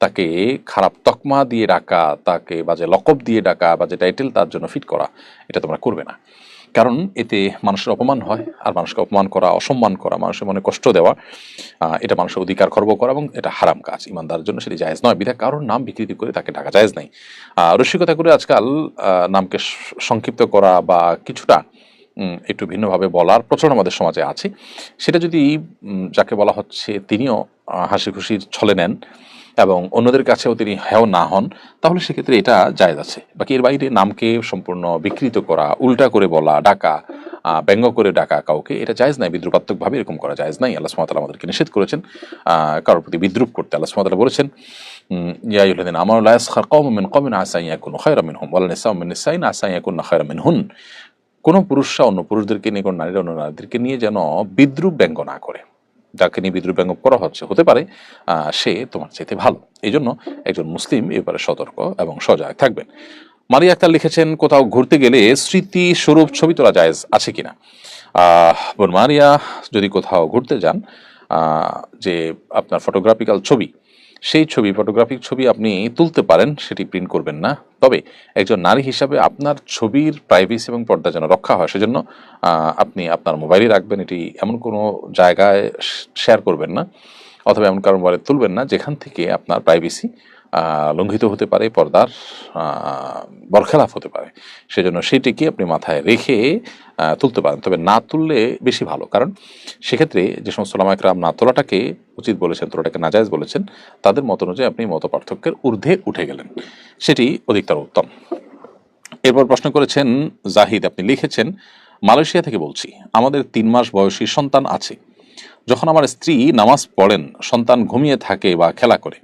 তাকে খারাপ তকমা দিয়ে ডাকা, তাকে বাজে লকব দিয়ে ডাকা, বাজে টাইটেল তার জন্য ফিট করা, এটা তোমরা করবে না। কারণ এতে মানুষের অপমান হয়, আর মানুষকে অপমান করা, অসম্মান করা, মানুষের মনে কষ্ট দেওয়া, এটা মানুষের অধিকার খর্ব করা এবং এটা হারাম কাজ। ইমানদারের জন্য সেটি জায়েজ নয়। বিধায় কারোর নাম বিকৃতি করে তাকে ডাকা জায়েজ নাই। রসিকতা করে আজকাল নামকে সংক্ষিপ্ত করা বা কিছুটা একটু ভিন্নভাবে বলার প্রচলন আমাদের সমাজে আছে। সেটা যদি যাকে বলা হচ্ছে তিনিও হাসি খুশির ছলে নেন এবং অন্যদের কাছেও তিনি হেয় না হন, তাহলে সেক্ষেত্রে এটা জায়েজ আছে। বাকি এর বাইরে নামকে সম্পূর্ণ বিকৃত করা, উল্টা করে বলা, ডাকা, ব্যঙ্গ করে ডাকা কাউকে, এটা জায়েজ নাই। বিদ্রুপাত্মকভাবে এরকম করা জায়েজ নাই। আল্লাহ সুবহানাহু ওয়া তাআলা আমাদেরকে নিষেধ করেছেন কারোর প্রতি বিদ্রুপ করতে। আল্লাহ সুবহানাহু ওয়া তাআলা বলেছেন, ইয়া আইয়ুহাল্লাযীনা আমানু লা ইয়াসখার কওমুম মিন কওমিন আসা আন ইয়াকুনু খায়রাম মিনহুম ওয়ালা নিসাউম মিন নিসাইন আসা আন ইয়াকুননা খায়রাম মিনহুন। কোনো পুরুষরা অন্য পুরুষদেরকে নিয়ে, কোনো নারীরা অন্য নারীদেরকে নিয়ে যেন বিদ্রুপ ব্যঙ্গ না করে। যাকে নিয়ে বিদ্রুপ ব্যঙ্গ করা হচ্ছে, হতে পারে সে তোমার চাইতে ভালো। এই জন্য একজন মুসলিম এ ব্যাপারে সতর্ক এবং সজাগ থাকবেন। মারিয়া আক্তার লিখেছেন, কোথাও ঘুরতে গেলে স্মৃতি স্বরূপ ছবি তোলা জায়েজ আছে কিনা? বোন মারিয়া, যদি কোথাও ঘুরতে যান, যে আপনার ফটোগ্রাফিক্যাল ছবি, সেই ছবি, ফটোগ্রাফিক ছবি আপনি তুলতে পারেন, সেটি প্রিন্ট করবেন না। তবে একজন নারী হিসাবে আপনার ছবির প্রাইভেসি এবং পর্দা যেন রক্ষা হয়, সেজন্য আপনি আপনার মোবাইলে রাখবেন। এটি এমন কোনো জায়গায় শেয়ার করবেন না অথবা এমন কারো মোবাইলে তুলবেন না যেখান থেকে আপনার প্রাইভেসি লঙ্ঘিত হতে পারে, পর্দার বরখেলাপ হতে পারে। সেজন্য সেটিকে আপনি মাথায় রেখে তুলতে পারেন, তবে না তুললে বেশি ভালো। কারণ সেক্ষেত্রে যে সমস্ত ওলামা একরাম না তোলাটাকে উচিত বলেছেন, তোলাটাকে নাজায়েজ বলেছেন, তাদের মত অনুযায়ী আপনি মত পার্থক্যের ঊর্ধ্বে উঠে গেলেন, সেটি অধিকতর উত্তম। এরপর প্রশ্ন করেছেন জাহিদ, আপনি লিখেছেন, মালয়েশিয়া থেকে বলছি, আমাদের 3 মাস বয়সী সন্তান আছে। যখন আমার স্ত্রী নামাজ পড়েন, সন্তান ঘুমিয়ে থাকে বা খেলা করে,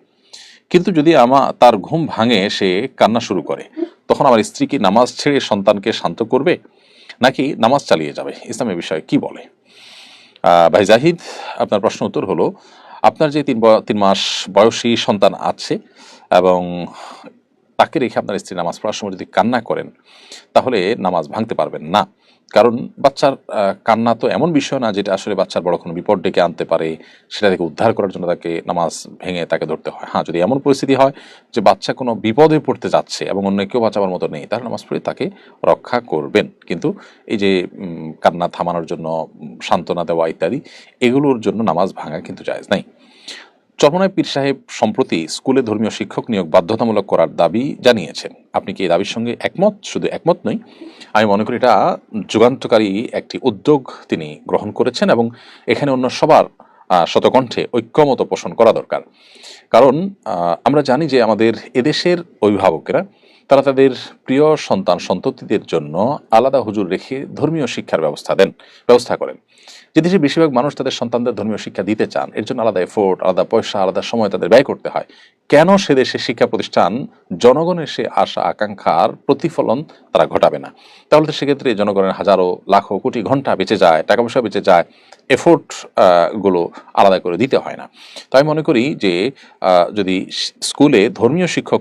কিন্তু যদি তার ঘুম ভাঙে, সে কান্না শুরু করে, তখন আমার স্ত্রী কি নামাজ ছেড়ে সন্তানকে শান্ত করবে নাকি নামাজ চালিয়ে যাবে? ইসলামের বিষয়ে কি বলে? ভাই জাহিদ, আপনার প্রশ্ন উত্তর হলো, আপনার যে 3 মাস বয়সী সন্তান আছে এবং তাকে রেখে আপনার স্ত্রী নামাজ পড়ার সময় যদি কান্না করেন, তাহলে নামাজ ভাঙতে পারবেন না। কারণ বাচ্চার কান্না তো এমন বিষয় না যেটা আসলে বাচ্চার বড় কোনো বিপদ ডেকে আনতে পারে, সেটা থেকে উদ্ধার করার জন্য তাকে নামাজ ভেঙে তাকে ধরতে হয়। হ্যাঁ, যদি এমন পরিস্থিতি হয় যে বাচ্চা কোনো বিপদে পড়তে যাচ্ছে এবং অন্য কেউ বাঁচাবার মতো নেই, তাহলে নামাজ পড়ে তাকে রক্ষা করবেন। কিন্তু এই যে কান্না থামানোর জন্য সান্ত্বনা দেওয়া ইত্যাদি, এগুলোর জন্য নামাজ ভাঙা কিন্তু জায়েজ নাই। চরমনায় পীর সাহেব সম্প্রতি স্কুলে ধর্মীয় শিক্ষক নিয়োগ বাধ্যতামূলক করার দাবি জানিয়েছেন। আপনি কি এই দাবির সঙ্গে একমত? শুধু একমত নই, আমি মনে করি এটা যুগান্তকারী একটি উদ্যোগ তিনি গ্রহণ করেছেন এবং এখানে অন্য সবার শতকণ্ঠে ঐক্যমত পোষণ করা দরকার। কারণ আমরা জানি যে আমাদের এদেশের অভিভাবকেরা তারা তাদের প্রিয় সন্তান সন্ততিদের জন্য আলাদা হুজুর রেখে ধর্মীয় শিক্ষার ব্যবস্থা করেন। যে দেশে বেশিরভাগ মানুষ তাদের সন্তানদের ধর্মীয় শিক্ষা দিতে চান, এর জন্য আলাদা এফোর্ট, আলাদা পয়সা, আলাদা সময় তাদের ব্যয় করতে হয়। কেন সে দেশের শিক্ষা প্রতিষ্ঠান জনগণের সে আশা আকাঙ্ক্ষার প্রতিফলন তারা ঘটাবে না? তাহলে তো সেক্ষেত্রে জনগণের হাজারো লাখো কোটি ঘন্টা বেঁচে যায়, টাকা পয়সা বেঁচে যায়, এফোর্ট গুলো আলাদা করে দিতে হয় না। তাই মনে করি যে যদি স্কুলে ধর্মীয় শিক্ষক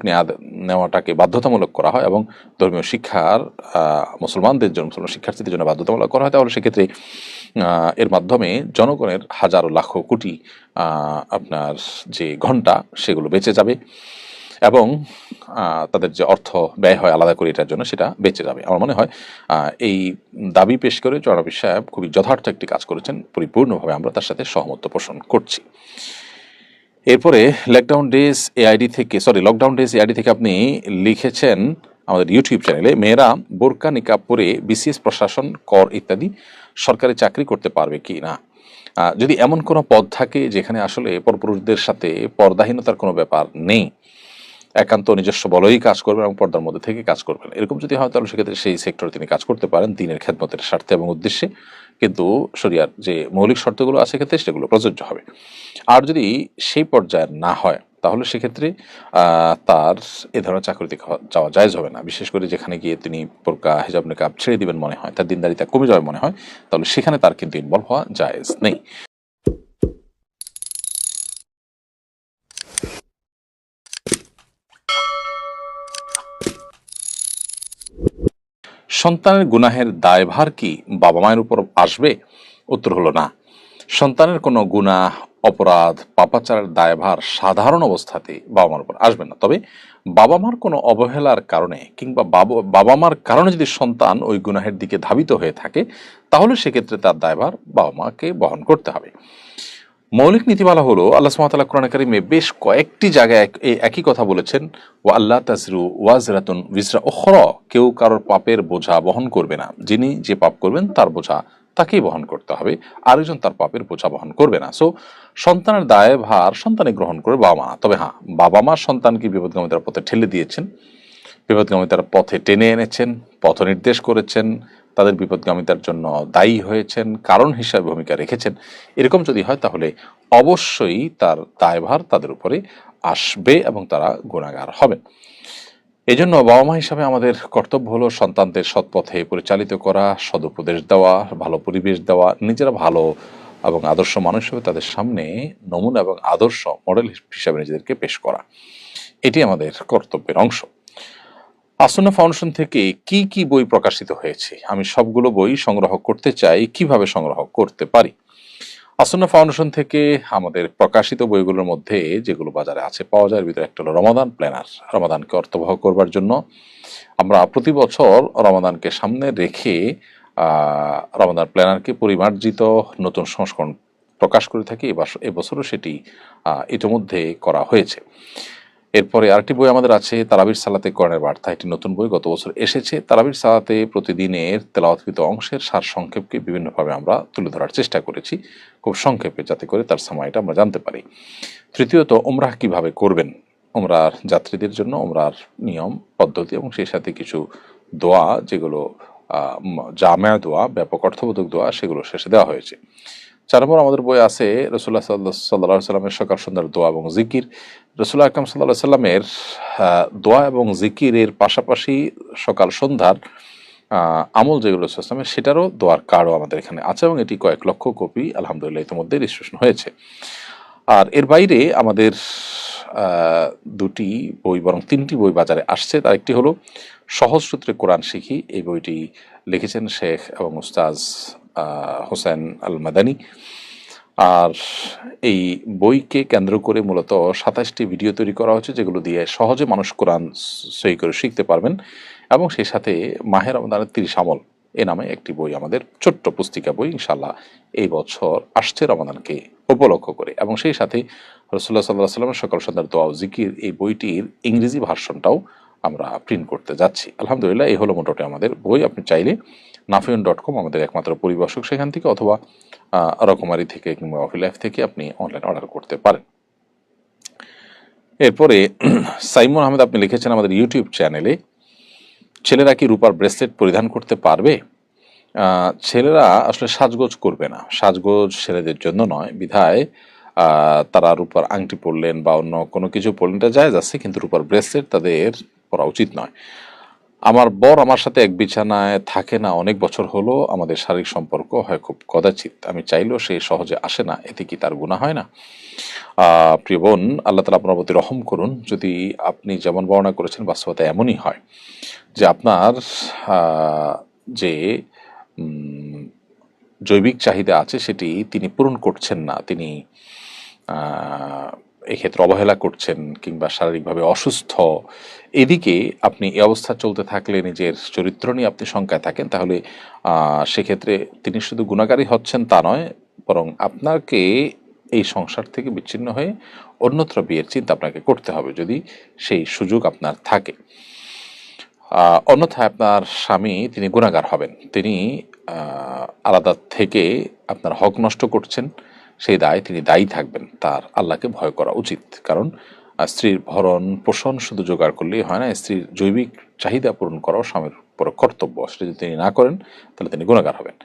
নেওয়াটাকে বাধ্যতামূলক করা হয় এবং ধর্মীয় শিক্ষার মুসলমান শিক্ষার্থীদের জন্য বাধ্যতামূলক করা হয়, তাহলে সেক্ষেত্রে এর মাধ্যমে জনগণের হাজারো লাখো কোটি আপনার যে ঘন্টা সেগুলো বেঁচে যাবে এবং তাদের যে অর্থ ব্যয় হয় আলাদা করে এটার জন্য সেটা বেঁচে যাবে। আমার মনে হয় এই দাবি পেশ করে চরমনায় পীর সাহেব খুবই যথার্থ একটি কাজ করেছেন, পরিপূর্ণভাবে আমরা তার সাথে সহমত পোষণ করছি। এরপরে লকডাউন ডেজ এআইডি থেকে আপনি লিখেছেন আমাদের ইউটিউব চ্যানেলে, মেয়েরা বোরকা নিকাব পরে বিসিএস, প্রশাসন, কর ইত্যাদি সরকারি চাকরি করতে পারবে কি না? যদি এমন কোনো পদ থাকে যেখানে আসলে পরপুরুষদের সাথে পর্দাহীনতার কোনো ব্যাপার নেই, একান্ত নিজস্ব বলেই কাজ করবেন এবং পর্দার মধ্যে থেকে কাজ করবেন, এরকম যদি হয় তাহলে সেক্ষেত্রে সেই সেক্টরে তিনি কাজ করতে পারেন দিনের খেদমতের স্বার্থে এবং উদ্দেশ্যে, কিন্তু শরিয়ার যে মৌলিক শর্তগুলো আছে ক্ষেত্রে সেগুলো প্রযোজ্য হবে। আর যদি সেই পর্যায়ের না হয় তাহলে সেক্ষেত্রে তার এ ধরনের চাকরিতে যাওয়া জায়েজ হবে না। বিশেষ করে যেখানে গিয়ে তিনি বোরকা হিজাব নিকাব ছেড়ে দিবেন মনে হয়, তার দিনদারিতা কমে যাবে মনে হয়, তাহলে সেখানে তার কিন্তু ইনভলভ হওয়া জায়েজ নেই। সন্তানের গুনাহের দায়ভার কি বাবা মায়ের উপর আসবে? উত্তর হলো না। সন্তানের কোনো গুনাহ, অপরাধ, পাপাচারের দায়ভার সাধারণ অবস্থাতে বাবা মার উপর আসবে না। তবে বাবা মার কোনো অবহেলার কারণে কিংবা বাবা মার কারণে যদি সন্তান ওই গুনাহের দিকে ধাবিত হয়ে থাকে তাহলে সেক্ষেত্রে তার দায়ভার বাবা মাকে বহন করতে হবে। মৌলিক নীতিমালা হলো, আল্লাহ সুবহানাহু ওয়া তাআলা কোরআনে কারিমে বেশ কয়েকটি জায়গায় একই কথা বলেছেন, ওয়া আল্লা তাজরু ওয়াজরাতুন উযরা উখরা, কেউ কারোর পাপের বোঝা বহন করবে না। যিনি যে পাপ করবেন তার বোঝা তাকেই বহন করতে হবে, আরেকজন তার পাপের বোঝা বহন করবে না। সো সন্তানের দায়ভার সন্তানই গ্রহণ করে, বাবা মা। তবে হ্যাঁ, বাবা মা সন্তানকে বিপদগামিতার পথে ঠেলে দিয়েছেন, বিপদগামিতার পথে টেনে এনেছেন, পথ নির্দেশ করেছেন, তাদের বিপদগামিতার জন্য দায়ী হয়েছেন, কারণ হিসাবে ভূমিকা রেখেছেন, এরকম যদি হয় তাহলে অবশ্যই তার দায়ভার তাদের উপরে আসবে এবং তারা গুনাহগার হবেন। এই জন্য বাবা মা হিসাবে আমাদের কর্তব্য হলো সন্তানদের সৎপথে পরিচালিত করা, সদুপদেশ দেওয়া, ভালো পরিবেশ দেওয়া, নিজেরা ভালো এবং আদর্শ মানুষ হিসেবে তাদের সামনে নমুনা এবং আদর্শ মডেল হিসাবে নিজেদেরকে পেশ করা, এটি আমাদের কর্তব্যের অংশ। আসন্না ফাউন্ডেশন থেকে কি কি বই প্রকাশিত হয়েছে? আমি সবগুলো বই সংগ্রহ করতে চাই, কিভাবে সংগ্রহ করতে পারি? আসন্না ফাউন্ডেশন থেকে আমাদের প্রকাশিত বইগুলোর মধ্যে যেগুলো বাজারে আছে পাওয়া যায়, ভিতরে একটা হলো রমাদান প্ল্যানার। রমাদানকে অর্থবহ করবার জন্য আমরা প্রতি বছর রমাদানকে সামনে রেখে রমাদান প্ল্যানারকে পরিমার্জিত নতুন সংস্করণ প্রকাশ করে থাকি। এবছরও সেটি ইতিমধ্যে করা হয়েছে। এরপরে আরেকটি বই আমাদের আছে, তারাবির সালাতে কোরআনের বার্তা। এটি নতুন বই, গত বছর এসেছে। তারাবির সালাতে প্রতিদিনের তেলাওয়াতকৃত অংশের সার সংক্ষেপকে বিভিন্নভাবে আমরা তুলে ধরার চেষ্টা করেছি, খুব সংক্ষেপে, যাতে করে তার সময়টা আমরা জানতে পারি। তৃতীয়ত, উমরাহ কিভাবে করবেন, উমরার যাত্রীদের জন্য উমরার নিয়ম পদ্ধতি এবং সেই সাথে কিছু দোয়া, যেগুলো জামেয়া দোয়া, ব্যাপক অর্থবোধক দোয়া, সেগুলো শেষে দেওয়া হয়েছে। 4 নম্বর আমাদের বই আছে রাসূলুল্লাহ সাল্লাল্লাহু আলাইহি সাল্লামের সকাল সন্ধ্যার দোয়া এবং জিকির। রাসূলুল্লাহ আকরাম সাল্লাল্লাহু আলাইহি সাল্লামের দোয়া এবং জিকিরের পাশাপাশি সকাল সন্ধ্যার আমল যেগুলো ইসলামের, সেটারও দোয়ার কার্ডও আমাদের এখানে আছে এবং এটি কয়েক লক্ষ কপি আলহামদুলিল্লাহ ইতিমধ্যে রেজিস্ট্রেশন হয়েছে। আর এর বাইরে আমাদের 2টি বই, বরং 3টি বই বাজারে আসছে। তার একটি হলো সহজ সূত্রে কোরআন শিখি। এই বইটি লিখেছেন শেখ এবং উস্তাজ হোসেন আল মাদানী। আর এই বইকে কেন্দ্র করে মূলত 27টি ভিডিও তৈরি করা হয়েছে, যেগুলো দিয়ে সহজে মানুষ কোরআন সহি করে শিখতে পারবেন এবং সেই সাথে মাহে রমজানের 30 আমল এ নামে একটি বই, আমাদের ছোট্ট পুস্তিকা বই, ইনশাল্লাহ এই বছর আসছে রমাদানকে উপলক্ষ করে। এবং সেই সাথে রাসূলুল্লাহ সাল্লাল্লাহু আলাইহি ওয়াসাল্লামের সকাল সন্ধ্যার দোয়া ও জিকির, এই বইটির ইংরেজি ভার্সনটাও আমরা প্রিন্ট করতে যাচ্ছি। আলহামদুলিল্লাহ, এই হলো মোটামুটি আমাদের বই। আপনি চাইলে nafion.com আমাদের একমাত্র পরিবেশক, সেখান থেকে অথবা রকমারি থেকে কিংবা অফিলাইফ থেকে আপনি অনলাইন অর্ডার করতে পারেন। এরপরে সাইমন আহমেদ আপনি লিখেছেন আমাদের ইউটিউব চ্যানেলে, ছেলেরা কি রূপার ব্রেসলেট পরিধান করতে পারবে? ছেলেরা আসলে সাজগোজ করবে না, সাজগোজ ছেলেদের জন্য নয়, বিধায় তারা রূপার আংটি পরলেন বা অন্য কোনো কিছু পরলেন, এটা জায়েজ আছে, কিন্তু রূপার ব্রেসলেট তাদের পরা উচিত নয়। আমার বর আমার সাথে এক বিছানায় থাকে না অনেক বছর হলো, আমাদের শারীরিক সম্পর্ক হয় খুব কদাচিৎ, আমি চাইলেও সে সহজে আসে না, এতে কি তার গুনাহ হয় না? প্রিয় বোন, আল্লাহ তাআলা আপনার প্রতি রহম করুন। যদি আপনি যেমন বর্ণনা করেছেন বাস্তবতা এমনই হয় যে আপনার যে জৈবিক চাহিদা আছে সেটি তিনি পূরণ করছেন না, তিনি এক্ষেত্রে অবহেলা করছেন কিংবা শারীরিকভাবে অসুস্থ, এদিকে আপনি এই অবস্থা চলতে থাকলে নিজের চরিত্র নিয়ে আপনি শঙ্কায় থাকেন, তাহলে সেক্ষেত্রে তিনি শুধু গুণাকারী হচ্ছেন তা নয়, বরং আপনাকে এই সংসার থেকে বিচ্ছিন্ন হয়ে অন্যত্র বিয়ের চিন্তা আপনাকে করতে হবে, যদি সেই সুযোগ আপনার থাকে। অন্যথায় আপনার স্বামী তিনি গুনাহগার হবেন, তিনি আলাদা থেকে আপনার হক নষ্ট করছেন, সেই দায় তিনি দায়ী থাকবেন। তার আল্লাহকে ভয় করা উচিত, কারণ স্ত্রীর ভরণ পোষণ শুধু জোগাড় করলেই হয় না, স্ত্রীর জৈবিক চাহিদা পূরণ করাও স্বামীর উপর কর্তব্য। সেটা যদি তিনি না করেন তাহলে তিনি গুনাহগার হবেন।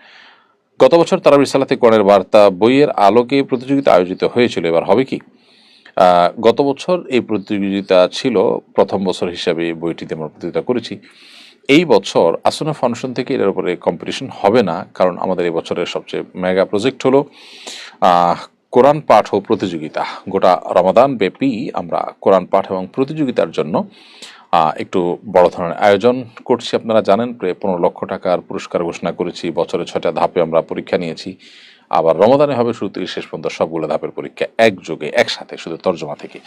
গত বছর তারাবির সালাতে কোরআনের বার্তা বইয়ের আলোকে প্রতিযোগিতা আয়োজিত হয়েছিল, এবার হবে কি? গত বছর এই প্রতিযোগিতা ছিল প্রথম বছর হিসাবে, বইটিতে আমরা প্রতিযোগিতা করেছি। এই বছর আসনা ফাউন্ডেশন থেকে এর উপরে কম্পিটিশন হবে না, কারণ আমাদের এই বছরের সবচেয়ে মেগা প্রজেক্ট হলো কোরআন পাঠ ও প্রতিযোগিতা। গোটা রমাদান ব্যাপী আমরা কোরআন পাঠ এবং প্রতিযোগিতার জন্য একটু বড় ধরনের আয়োজন করছি। আপনারা জানেন, প্রায় 15 লক্ষ টাকার পুরস্কার ঘোষণা করেছি। বছরে 6টা ধাপে আমরা পরীক্ষা নিয়েছি। আবার রমাদানে হবে শুরু থেকে শেষ পর্যন্ত সবগুলো ধাপের পরীক্ষা একযোগে একসাথে, শুধু তর্জমা থেকে।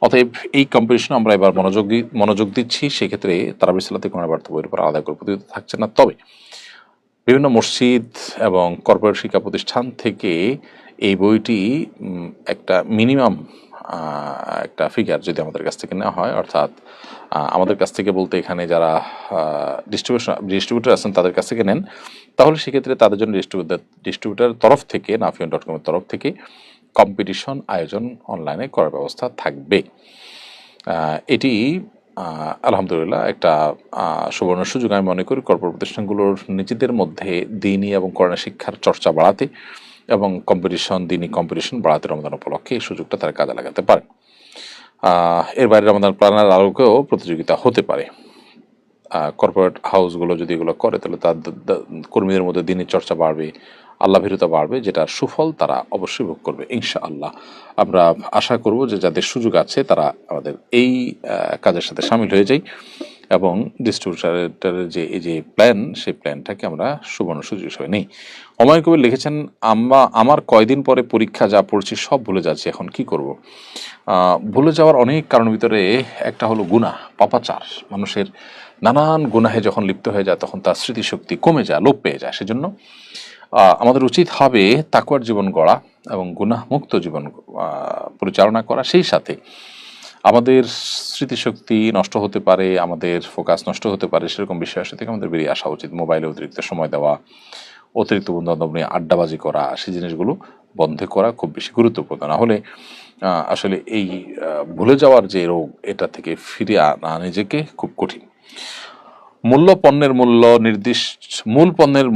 অতএব এই কম্পিটিশনে আমরা এবার মনোযোগ দিচ্ছি। সেক্ষেত্রে তারাবির সালাতে কোরআন বার্তা বইয়ের উপর আলাদা করে প্রতিযোগিতা থাকছে না, তবে বিভিন্ন মসজিদ এবং কর্পোরেট শিক্ষা প্রতিষ্ঠান থেকে এই বইটি একটা মিনিমাম একটা ফিগার যদি আমাদের কাছ থেকে নেওয়া হয়, অর্থাৎ আমাদের কাছ থেকে বলতে এখানে যারা ডিস্ট্রিবিউটর আছেন তাদের কাছ থেকে নেন, তাহলে সেক্ষেত্রে তাদের জন্য ডিস্ট্রিবিউটারের তরফ থেকে, nafion.com এর তরফ থেকে কম্পিটিশন আয়োজন অনলাইনে করার ব্যবস্থা থাকবে। এটি আলহামদুলিল্লাহ একটা সুবর্ণ সুযোগ আমি মনে করি কর্পোরেট প্রতিষ্ঠানগুলোর নিজেদের মধ্যে দ্বীনি এবং কোরআন শিক্ষার চর্চা বাড়াতে এবং দ্বীনি কম্পিটিশন বাড়াতে রমাদান উপলক্ষে এই সুযোগটা তারা কাজে লাগাতে পারে। এর বাইরে রমাদান প্ল্যানার আলোকেও প্রতিযোগিতা হতে পারে। কর্পোরেট হাউসগুলো যদি এগুলো করে তাহলে তাদের কর্মীদের মধ্যে দ্বীনি চর্চা বাড়বে, আল্লাহ ভীরুতা বাড়বে, যেটার সুফল তারা অবশ্যই ভোগ করবে ইনশাআল্লাহ। আমরা আশা করব যে যাদের সুযোগ আছে তারা আমাদের এই কাজের সাথে সামিল হয়ে যায় এবং ডিস্ট্রিবিউটারের যে প্ল্যান, সেই প্ল্যানটাকে আমরা সুবর্ণ সুযোগ হিসেবে নেই। হুমায়ুন কবির লিখেছেন, আমার কয়দিন পরে পরীক্ষা, যা পড়ছি সব ভুলে যাচ্ছি, এখন কি করব? ভুলে যাওয়ার অনেক কারণের ভিতরে একটা হলো গুনাহ, পাপাচার। মানুষের নানান গুনাহে যখন লিপ্ত হয়ে যায় তখন তার স্মৃতিশক্তি কমে যায়, লোপ পেয়ে যায়। সেজন্য আমাদের উচিত হবে তাকওয়ার জীবন গড়া এবং গুনাহ মুক্ত জীবন পরিচালনা করা। সেই সাথে আমাদের স্মৃতিশক্তি নষ্ট হতে পারে, আমাদের ফোকাস নষ্ট হতে পারে, সেরকম বিষয়ের সাথে আমাদের বেরিয়ে আসা উচিত। মোবাইলে অতিরিক্ত সময় দেওয়া, অতিরিক্ত বন্ধু-বান্ধব নিয়ে আড্ডাবাজি করা, সেই জিনিসগুলো বন্ধ করা খুব বেশি গুরুত্বপূর্ণ। না হলে আসলে এই ভুলে যাওয়ার যে রোগ, এটা থেকে ফিরে আনা নিজেকে খুব কঠিন। মূল পণ্যের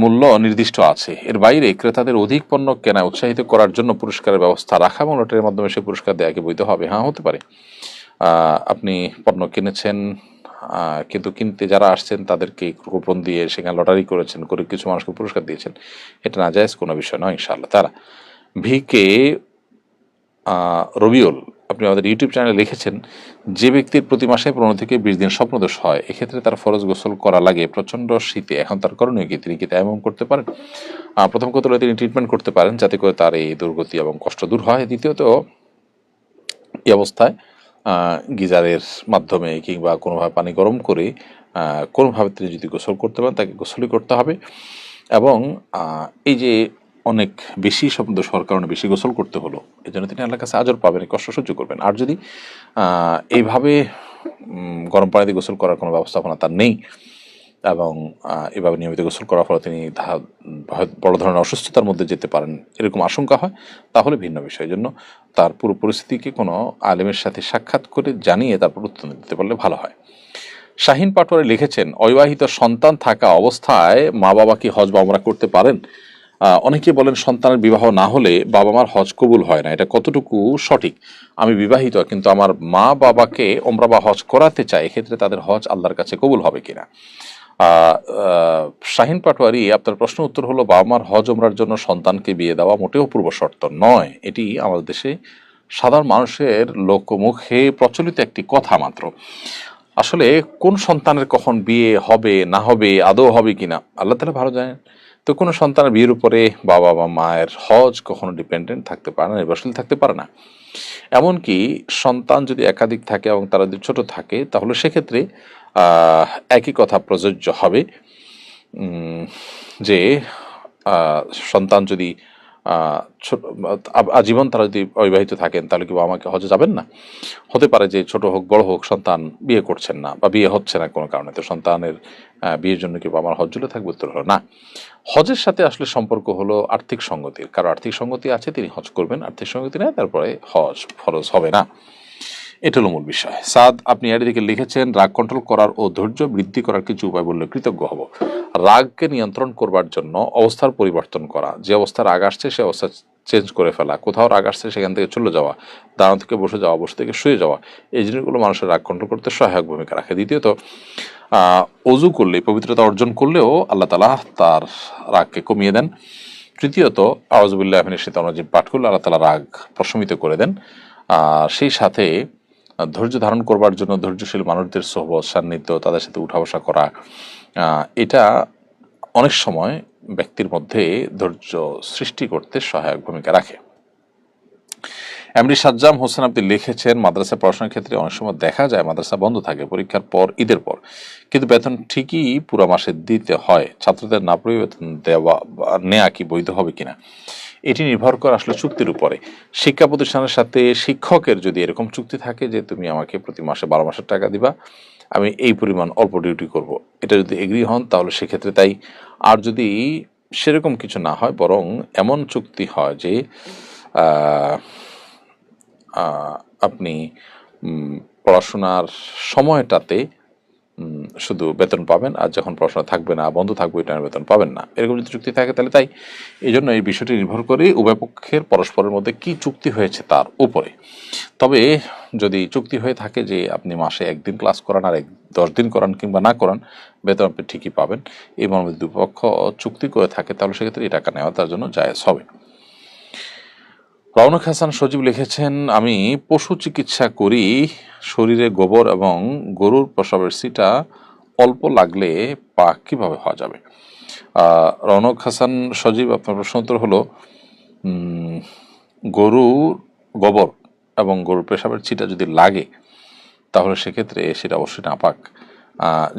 মূল্য নির্দিষ্ট আছে, এর বাইরে ক্রেতাদের অধিক পণ্য কেনায় উৎসাহিত করার জন্য পুরস্কারের ব্যবস্থা রাখা এবং লটারির মাধ্যমে সে পুরস্কার দেওয়াকে বৈধ হবে? হ্যাঁ, হতে পারে। আপনি পণ্য কিনেছেন, কিন্তু কিনতে যারা আসছেন তাদেরকে কুপন দিয়ে সেখানে লটারি করেছেন, করে কিছু মানুষকে পুরস্কার দিয়েছেন, এটা নাজায়েজ কোনো বিষয় নয় ইনশাআল্লাহ তাআলা। ভিকে রবিউল আপনি আমাদের ইউটিউব চ্যানেলে লিখেছেন, যে ব্যক্তির প্রতি মাসে 15 থেকে 20 দিন স্বপ্নদোষ হয়, এক্ষেত্রে তার ফরজ গোসল করা লাগে প্রচণ্ড শীতে, এখন তার করণীয় কি? তিনি কি তায়াম্মুম করতে পারেন? প্রথম কথা হলো তিনি ট্রিটমেন্ট করতে পারেন যাতে করে তার এই দুর্গতি এবং কষ্ট দূর হয়। দ্বিতীয়ত, এই অবস্থায় গিজারের মাধ্যমে কিংবা কোনোভাবে পানি গরম করে কোনোভাবে তিনি যদি গোসল করতে পারেন তাকে গোসলই করতে হবে। এবং এই যে অনেক বেশি শব্দস্বর কারণে বেশি গোসল করতে হলো, এই জন্য তিনি আল্লাহর কাছে আজর পাবেন, কষ্ট সহ্য করবেন। আর যদি এইভাবে গরম পানি দিয়ে গোসল করার কোনো ব্যবস্থাপনা তার নেই এবং এভাবে নিয়মিত গোসল করার ফলে তিনি বড় ধরনের অসুস্থতার মধ্যে যেতে পারেন এরকম আশঙ্কা হয়, তাহলে ভিন্ন বিষয়। জন্য তার পুরো পরিস্থিতিকে কোনো আলেমের সাথে সাক্ষাৎ করে জানিয়ে তারপর উত্তর দিতে পারলে ভালো হয়। শাহিন পাটোয়ারি লিখেছেন, অবিবাহিত সন্তান থাকা অবস্থায় মা বাবা কি হজ বা ওমরা করতে পারেন? অনেকে বলেন সন্তানের বিবাহ না হলে বাবা মার হজ কবুল হয় না, এটা কতটুকু সঠিক? আমি বিবাহিত কিন্তু আমার মা বাবাকে ওমরা বা হজ করাতে চাই, এক্ষেত্রে তাদের হজ আল্লাহর কাছে কবুল হবে কিনা? শাহিন পাটোয়ারি, আপনার প্রশ্ন উত্তর হলো, বাবা মার হজ ওমরার জন্য সন্তানকে বিয়ে দেওয়া মোটেও পূর্ব শর্ত নয়। এটি আমাদের দেশে সাধারণ মানুষের লোকমুখে প্রচলিত একটি কথা মাত্র। আসলে কোন সন্তানের কখন বিয়ে হবে না হবে, আদৌ হবে কিনা আল্লাহ তাআলা ভালো জানেন। তো কোনো সন্তানের বিয়ের উপরে বাবা বা মায়ের হজ কখনো ডিপেন্ডেন্ট থাকতে পারে না, নির্ভরশীল থাকতে পারে না। এমনকি সন্তান যদি একাধিক থাকে এবং তারা যদি ছোট থাকে, তাহলে সেক্ষেত্রে একই কথা প্রযোজ্য হবে যে সন্তান যদি আজীবন তারা যদি অবিবাহিত থাকেন, তাহলে কি বাবা মাকে হজে যাবেন না? হতে পারে যে ছোট হোক বড় হোক সন্তান বিয়ে করছেন না বা বিয়ে হচ্ছে না কোনো কারণে, তো সন্তানের বিয়ের জন্য কি বাবা মার হজ জুলে থাকবে? উত্তর হলো না। হজের সাথে আসলে সম্পর্ক হলো আর্থিক সঙ্গতির। কারো আর্থিক সঙ্গতি আছে তিনি হজ করবেন, আর্থিক সঙ্গতি নেই তারপরে হজ ফরজ হবে না। এটা হলো মূল বিষয়। সাদ, আপনি এর দিকে লিখেছেন, রাগ কন্ট্রোল করার ও ধৈর্য বৃদ্ধি করার কিছু উপায় বললে কৃতজ্ঞ হব। রাগকে নিয়ন্ত্রণ করবার জন্য অবস্থার পরিবর্তন করা, যে অবস্থা রাগ আসছে সে অবস্থা চেঞ্জ করে ফেলা, কোথাও রাগ আসছে সেখান থেকে চলে যাওয়া, দাঁড়ানো থেকে বসে যাওয়া, বসে থেকে শুয়ে যাওয়া, এই জিনিসগুলো মানুষের রাগ কন্ট্রোল করতে সহায়ক ভূমিকা রাখে। দ্বিতীয়ত, অজু করলে, পবিত্রতা অর্জন করলেও আল্লাহ তাআলা তার রাগকে কমিয়ে দেন। তৃতীয়ত, আউযুবিল্লাহি মিনাশ শাইতানির রাজিম পাঠ করলে আল্লাহ তাআলা রাগ প্রশমিত করে দেন। আর সেই সাথে ধৈর্য ধারণ করবার জন্য ধৈর্যশীল মানুষদের সোহবত, সান্নিধ্য, তাদের সাথে উঠা বসা করা, এটা অনেক সময় ব্যক্তির মধ্যে ধৈর্য সৃষ্টি করতে সহায়ক ভূমিকা রাখে। এমডি সাজ্জাম হোসেন আপনি লিখেছেন, মাদ্রাসায় পড়াশোনার ক্ষেত্রে অনেক সময় দেখা যায় মাদ্রাসা বন্ধ থাকে পরীক্ষার পর, ঈদের পর, কিন্তু বেতন ঠিকই পুরো মাসে দিতে হয়। ছাত্রদের না পড়ে বেতন নেওয়া কি বৈধ হবে কিনা? এটি নির্ভর করে আসলে চুক্তির উপরে। শিক্ষা প্রতিষ্ঠানের সাথে শিক্ষকের যদি এরকম চুক্তি থাকে যে তুমি আমাকে প্রতি মাসে 12 মাসের টাকা দিবা, আমি এই পরিমাণ অল্প ডিউটি করব, এটা যদি এগ্রি হন তাহলে সেক্ষেত্রে তাই। আর যদি সেরকম কিছু না হয়, বরং এমন চুক্তি হয় যে আপনি পড়াশোনার সময়টাতে শুধু বেতন পাবেন, আর যখন পড়াশোনা থাকবে না, বন্ধ থাকবে, ওই টাইমে বেতন পাবেন না, এরকম যদি চুক্তি থাকে তাহলে তাই। এই জন্য এই বিষয়টি নির্ভর করে উভয় পক্ষের পরস্পরের মধ্যে কি চুক্তি হয়েছে তার উপরে। তবে যদি চুক্তি হয়ে থাকে যে আপনি মাসে 1 দিন ক্লাস করান আর 10 দিন করান কিংবা না করান, বেতন আপনি ঠিকই পাবেন, এই মর্মে দুপক্ষ চুক্তি করে থাকে, তাহলে সেক্ষেত্রে এই টাকা নেওয়া তার জন্য জায়েজ হবে। রওনক হাসান সজীব লিখেছেন, আমি পশু চিকিৎসা করি, শরীরে গোবর এবং গরুর প্রস্রাবের ছিটা অল্প লাগলে পাক কিভাবে হওয়া যাবে? রওনক হাসান সজীব, আপনার প্রশ্ন উত্তর হলো, গরুর গোবর এবং গরুর পেশাবের ছিটা যদি লাগে তাহলে সেক্ষেত্রে সেটা অবশ্যই নাপাক।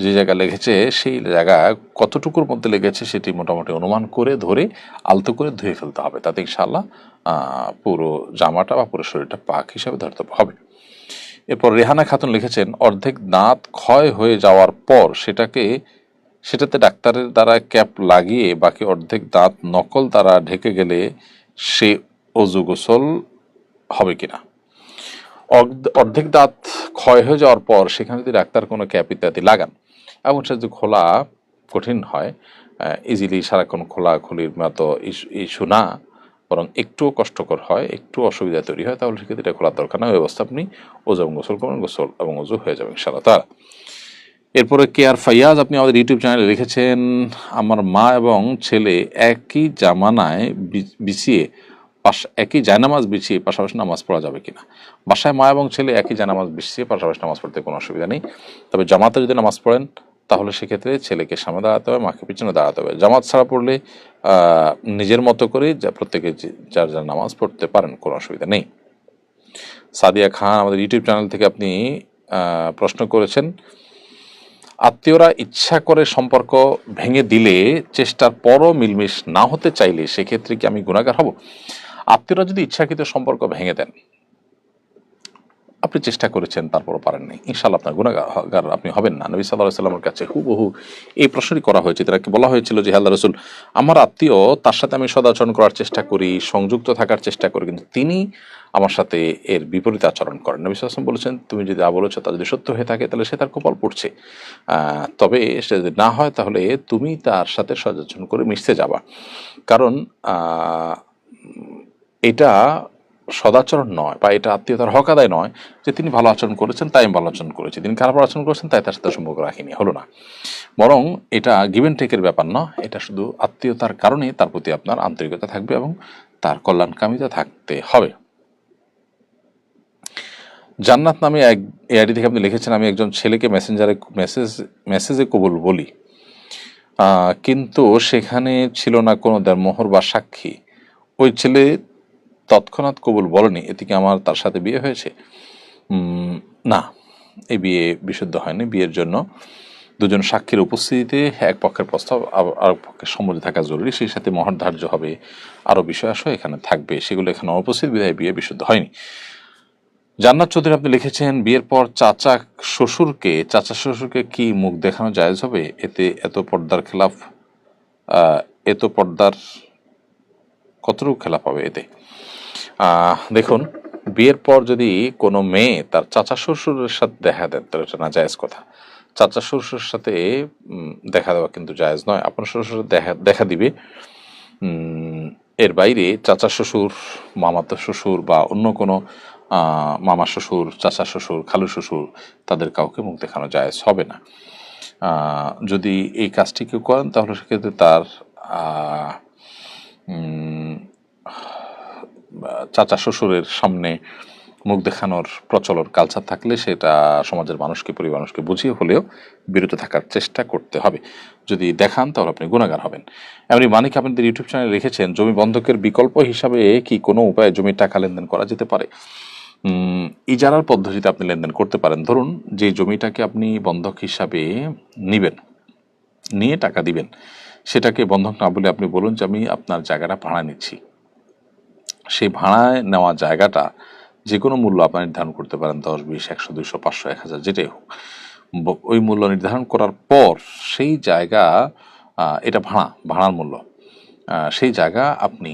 যে জায়গা লেগেছে সেই জায়গা কতটুকুর মধ্যে লেগেছে সেটি মোটামুটি অনুমান করে ধরে আলতো করে ধুয়ে ফেলতে হবে, তাতে ইনশাআল্লাহ পুরো জামাটা বা পুরো শরীরটা পাক হিসাবে ধরতে হবে। এরপর রেহানা খাতুন লিখেছেন, অর্ধেক দাঁত ক্ষয় হয়ে যাওয়ার পর সেটাতে ডাক্তারের দ্বারা ক্যাপ লাগিয়ে বাকি অর্ধেক দাঁত নকল দ্বারা ঢেকে গেলে সে অজু গোসল হবে কিনা? অর্ধেক দাঁত ক্ষয় হয়ে যাওয়ার পর সেখানে যদি ডাক্তার কোনো ক্যাপ ইত্যাদি লাগান এবং সেটা যদি খোলা কঠিন হয়, ইজিলি সারাক্ষণ খোলাখুলির মতো ইস্যু না, বরং একটুও কষ্টকর হয়, একটু অসুবিধা তৈরি হয়, তাহলে সেক্ষেত্রে এটা খোলার দরকার না, ওই অবস্থা আপনি ওজু এবং গোসল করবেন, গোসল এবং ওজু হয়ে যাবে ইনশাআল্লাহ তাআলা। এরপরে কে আর ফাইয়াজ, আপনি আমাদের ইউটিউব চ্যানেলে লিখেছেন, আমার মা এবং ছেলে একই জামানায় একই জায়নামাজ বিছিয়ে পাশাপাশি নামাজ পড়া যাবে কিনা? বাসায় মা এবং ছেলে একই জায়নামাজ বিছিয়ে পাশাপাশি নামাজ পড়তে কোনো অসুবিধা নেই, তবে জামাতে যদি নামাজ পড়েন তাহলে সেক্ষেত্রে ছেলেকে সামনে দাঁড়াতে হবে, মাকে পিছনে দাঁড়াতে হবে। জামাত ছাড়া পড়লে নিজের মতো করে প্রত্যেকে যার যার নামাজ পড়তে পারেন, কোনো অসুবিধা নেই। সাদিয়া খান আমাদের ইউটিউব চ্যানেল থেকে আপনি প্রশ্ন করেছেন, আত্মীয়রা ইচ্ছা করে সম্পর্ক ভেঙে দিলে চেষ্টার পরও মিলমিশ না হতে চাইলে সেক্ষেত্রে কি আমি গুনাহগার হব? আত্মীয়রা যদি ইচ্ছাকৃত সম্পর্ক ভেঙে দেন, আপনি চেষ্টা করেছেন তারপরও পারেন নাই, ইনশাআল্লাহ আপনার গুনাহগার আপনি হবেন না। নবী সাল্লাল্লাহু আলাইহি ওয়াসাল্লামের কাছে হুবহু এই প্রশ্নটি করা হয়েছে। তাকে বলা হয়েছিল যে, হে আল্লাহর রাসূল, আমার আত্মীয়, তার সাথে আমি সদাচরণ করার চেষ্টা করি, সংযুক্ত থাকার চেষ্টা করি, কিন্তু তিনি আমার সাথে এর বিপরীত আচরণ করেন। নবী সাল্লাল্লাহু আলাইহি ওয়াসাল্লাম বলেছেন, তুমি যদি যা বলেছো তা যদি সত্য হয়ে থাকে তাহলে সে তার কপাল পড়ছে, তবে সে যদি না হয় তাহলে তুমি তার সাথে সদাচরণ করে মিশতে যাবা। কারণ এটা সদাচরণ নয়, বা এটা আত্মীয়তার হক আদায় নয় যে তিনি ভালো আচরণ করেছেন তাই আমি ভালো আচরণ করেছি, তিনি খারাপ আচরণ করেছেন তাই তার সাথে সম্পর্ক রাখিনি, হলো না। বরং এটা গিভ অ্যান্ড টেকের ব্যাপার না, এটা শুধু আত্মীয়তার কারণে তার প্রতি আপনার আন্তরিকতা থাকবে এবং তার কল্যাণকামিতা থাকতে হবে। জান্নাত নামে এক এআইডি থেকে আপনি লিখেছেন, আমি একজন ছেলেকে মেসেজে কবুল বলি, কিন্তু সেখানে ছিল না কোনো দেড়মোহর বা সাক্ষী। ওই ছেলে তৎক্ষণাৎ কবুল বলেনি, এতে কি আমার তার সাথে বিয়ে হয়েছে? না, এই বিয়ে বিশুদ্ধ হয়নি। বিয়ের জন্য দুজন সাক্ষীর উপস্থিতিতে এক পক্ষের প্রস্তাব আর পক্ষের সম্মতি থাকা জরুরি, সেই সাথে মহর ধার্য হবে, আরও বিষয় আসো এখানে থাকবে, সেগুলো এখানে অনুপস্থিত বিধায় বিয়ে বিশুদ্ধ হয়নি। জান্নাত চৌধুরী আপনি লিখেছেন, বিয়ের পর চাচা শ্বশুরকে কি মুখ দেখানো জায়েজ হবে? এতে এত পর্দার কতটুকু খেলাফ হবে এতে? দেখুন, বিয়ের পর যদি কোনো মেয়ে তার চাচা শ্বশুরের সাথে দেখা দেন তাহলে এটা না জায়েজ কথা। চাচা শ্বশুরের সাথে দেখা দেওয়া কিন্তু জায়েজ নয়। আপনার শ্বশুর দেখা দিবে, এর বাইরে চাচা শ্বশুর, মামাতো শ্বশুর বা অন্য কোনো মামা শ্বশুর, চাচা শ্বশুর, খালু শ্বশুর, তাদের কাউকে মুখ দেখানো জায়েজ হবে না। যদি এই কাজটি কেউ করেন তাহলে সেক্ষেত্রে তার চাচা শ্বশুরের সামনে মুখ দেখানোর প্রচলন কালচার থাকলে সেটা সমাজের মানুষকে, পরিবার মানুষকে বুঝিয়ে হলেও বিরত থাকার চেষ্টা করতে হবে। যদি দেখান তাহলে আপনি গুনাহগার হবেন। এমনি মানিক আপনাদের ইউটিউব চ্যানেলে লিখেছেন, জমি বন্ধকের বিকল্প হিসাবে কি কোনো উপায়ে জমির টাকা লেনদেন করা যেতে পারে? ইজারার পদ্ধতিতে আপনি লেনদেন করতে পারেন। ধরুন, যে জমিটাকে আপনি বন্ধক হিসাবে নিবেন, নিয়ে টাকা দিবেন, সেটাকে বন্ধক না বলে আপনি বলুন যে আমি আপনার জায়গাটা ভাড়া নিচ্ছি। সেই ভাড়ায় নেওয়া জায়গাটা যে কোনো মূল্য আপনি নির্ধারণ করতে পারেন, 10, 20, 100, 200, 500, 1000 যেটাই হোক। ওই মূল্য নির্ধারণ করার পর সেই জায়গা, এটা ভাড়ার মূল্য, সেই জায়গা আপনি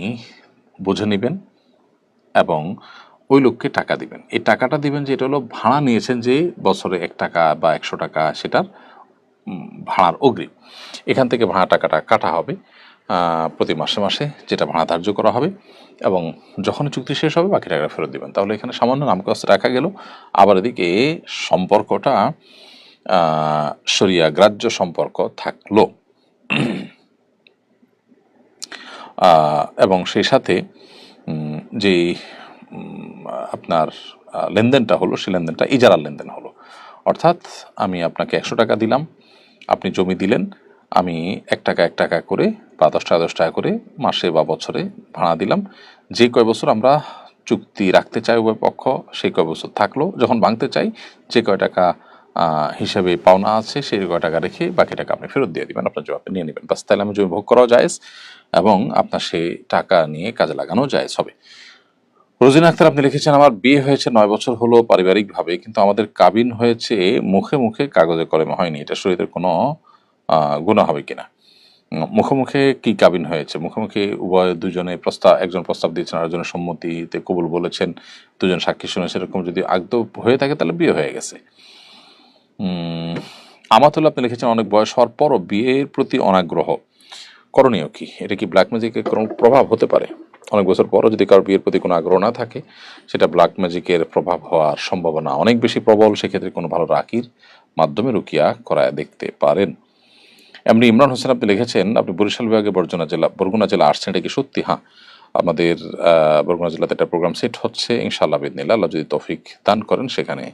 বুঝে নেবেন এবং ওই লোককে টাকা দিবেন। এই টাকাটা দিবেন যে এটা হলো ভাড়া নিয়েছেন, যে বছরে 1 টাকা বা 100 টাকা সেটার ভাড়ার অগ্রিম। এখান থেকে ভাড়া টাকাটা কাটা হবে প্রতি মাসে মাসে, যেটা ভাড়া ধার্য করা হবে, এবং যখন চুক্তি শেষ হবে বাকি টাকাটা ফেরত দিবেন। তাহলে এখানে সামান্য নামকাস্তে রাখা গেল, আবার এদিকে সম্পর্কটা শরিয়া গ্রাহ্য সম্পর্ক থাকলো, এবং সেই সাথে যে আপনার লেনদেনটা হলো, সেই লেনদেনটা ইজারার লেনদেন হলো। অর্থাৎ আমি আপনাকে 100 টাকা দিলাম, আপনি জমি দিলেন, আমি 1 টাকা 1 টাকা করে বা 10 টাকা 10 টাকা করে মাসে বা বছরে ভাড়া দিলাম। যে কয় বছর আমরা চুক্তি রাখতে চাই উভয় পক্ষ, সেই কয় বছর থাকলো। যখন ভাঙতে চাই, যে কয় টাকা হিসাবে পাওনা আছে সেই কয় টাকা রেখে বাকি টাকা আপনি ফেরত দিয়ে দিবেন, আপনার জমি আপনি নিয়ে নেবেন। বাস, তাহলে আমি জমি ভোগ করাও জায়েজ এবং আপনার সেই টাকা নিয়ে কাজে লাগানো জায়েজ হবে। রোজিনা আক্তার আপনি লিখেছেন, আমার বিয়ে হয়েছে 9 বছর হলো পারিবারিকভাবে, কিন্তু আমাদের কাবিন হয়েছে মুখে মুখে, কাগজে কলমে হয়নি। এটা শরীয়তের কোনো গুনাহ হবে কিনা? মুখোমুখি কি কাবিন হয়েছে? মুখোমুখি উভয় দুজনে একজন প্রস্তাব দিয়েছেন, আরেকজনের সম্মতিতে কবুল বলেছেন, দুজন সাক্ষী শুনেছে, এরকম যদি আদৌ হয়ে থাকে তাহলে বিয়ে হয়ে গেছে। আমাতুল্লাহ আপনি লিখেছেন, অনেক বয়স হওয়ার পরও বিয়ের প্রতি অনাগ্রহ, করণীয় কি? এটা কি ব্ল্যাক ম্যাজিকের কোনো প্রভাব হতে পারে? অনেক বছর পরও যদি কারোর বিয়ের প্রতি কোনো আগ্রহ না থাকে, সেটা ব্ল্যাক ম্যাজিকের প্রভাব হওয়ার সম্ভাবনা অনেক বেশি প্রবল। সেক্ষেত্রে কোনো ভালো রাকির মাধ্যমে রুকিয়া করায় দেখতে পারেন। এমনি ইমরান হোসেন আপনি লিখেছেন, আপনি বরিশাল বিভাগে বরগুনা জেলা আসছেন, এটা কি সত্যি? হ্যাঁ, আমাদের বরগুনা জেলাতে একটা প্রোগ্রাম সেট হচ্ছে, ইনশাআল্লাহ বিদিনিল্লাহ, আল্লাহ যদি তৌফিক দান করেন সেখানে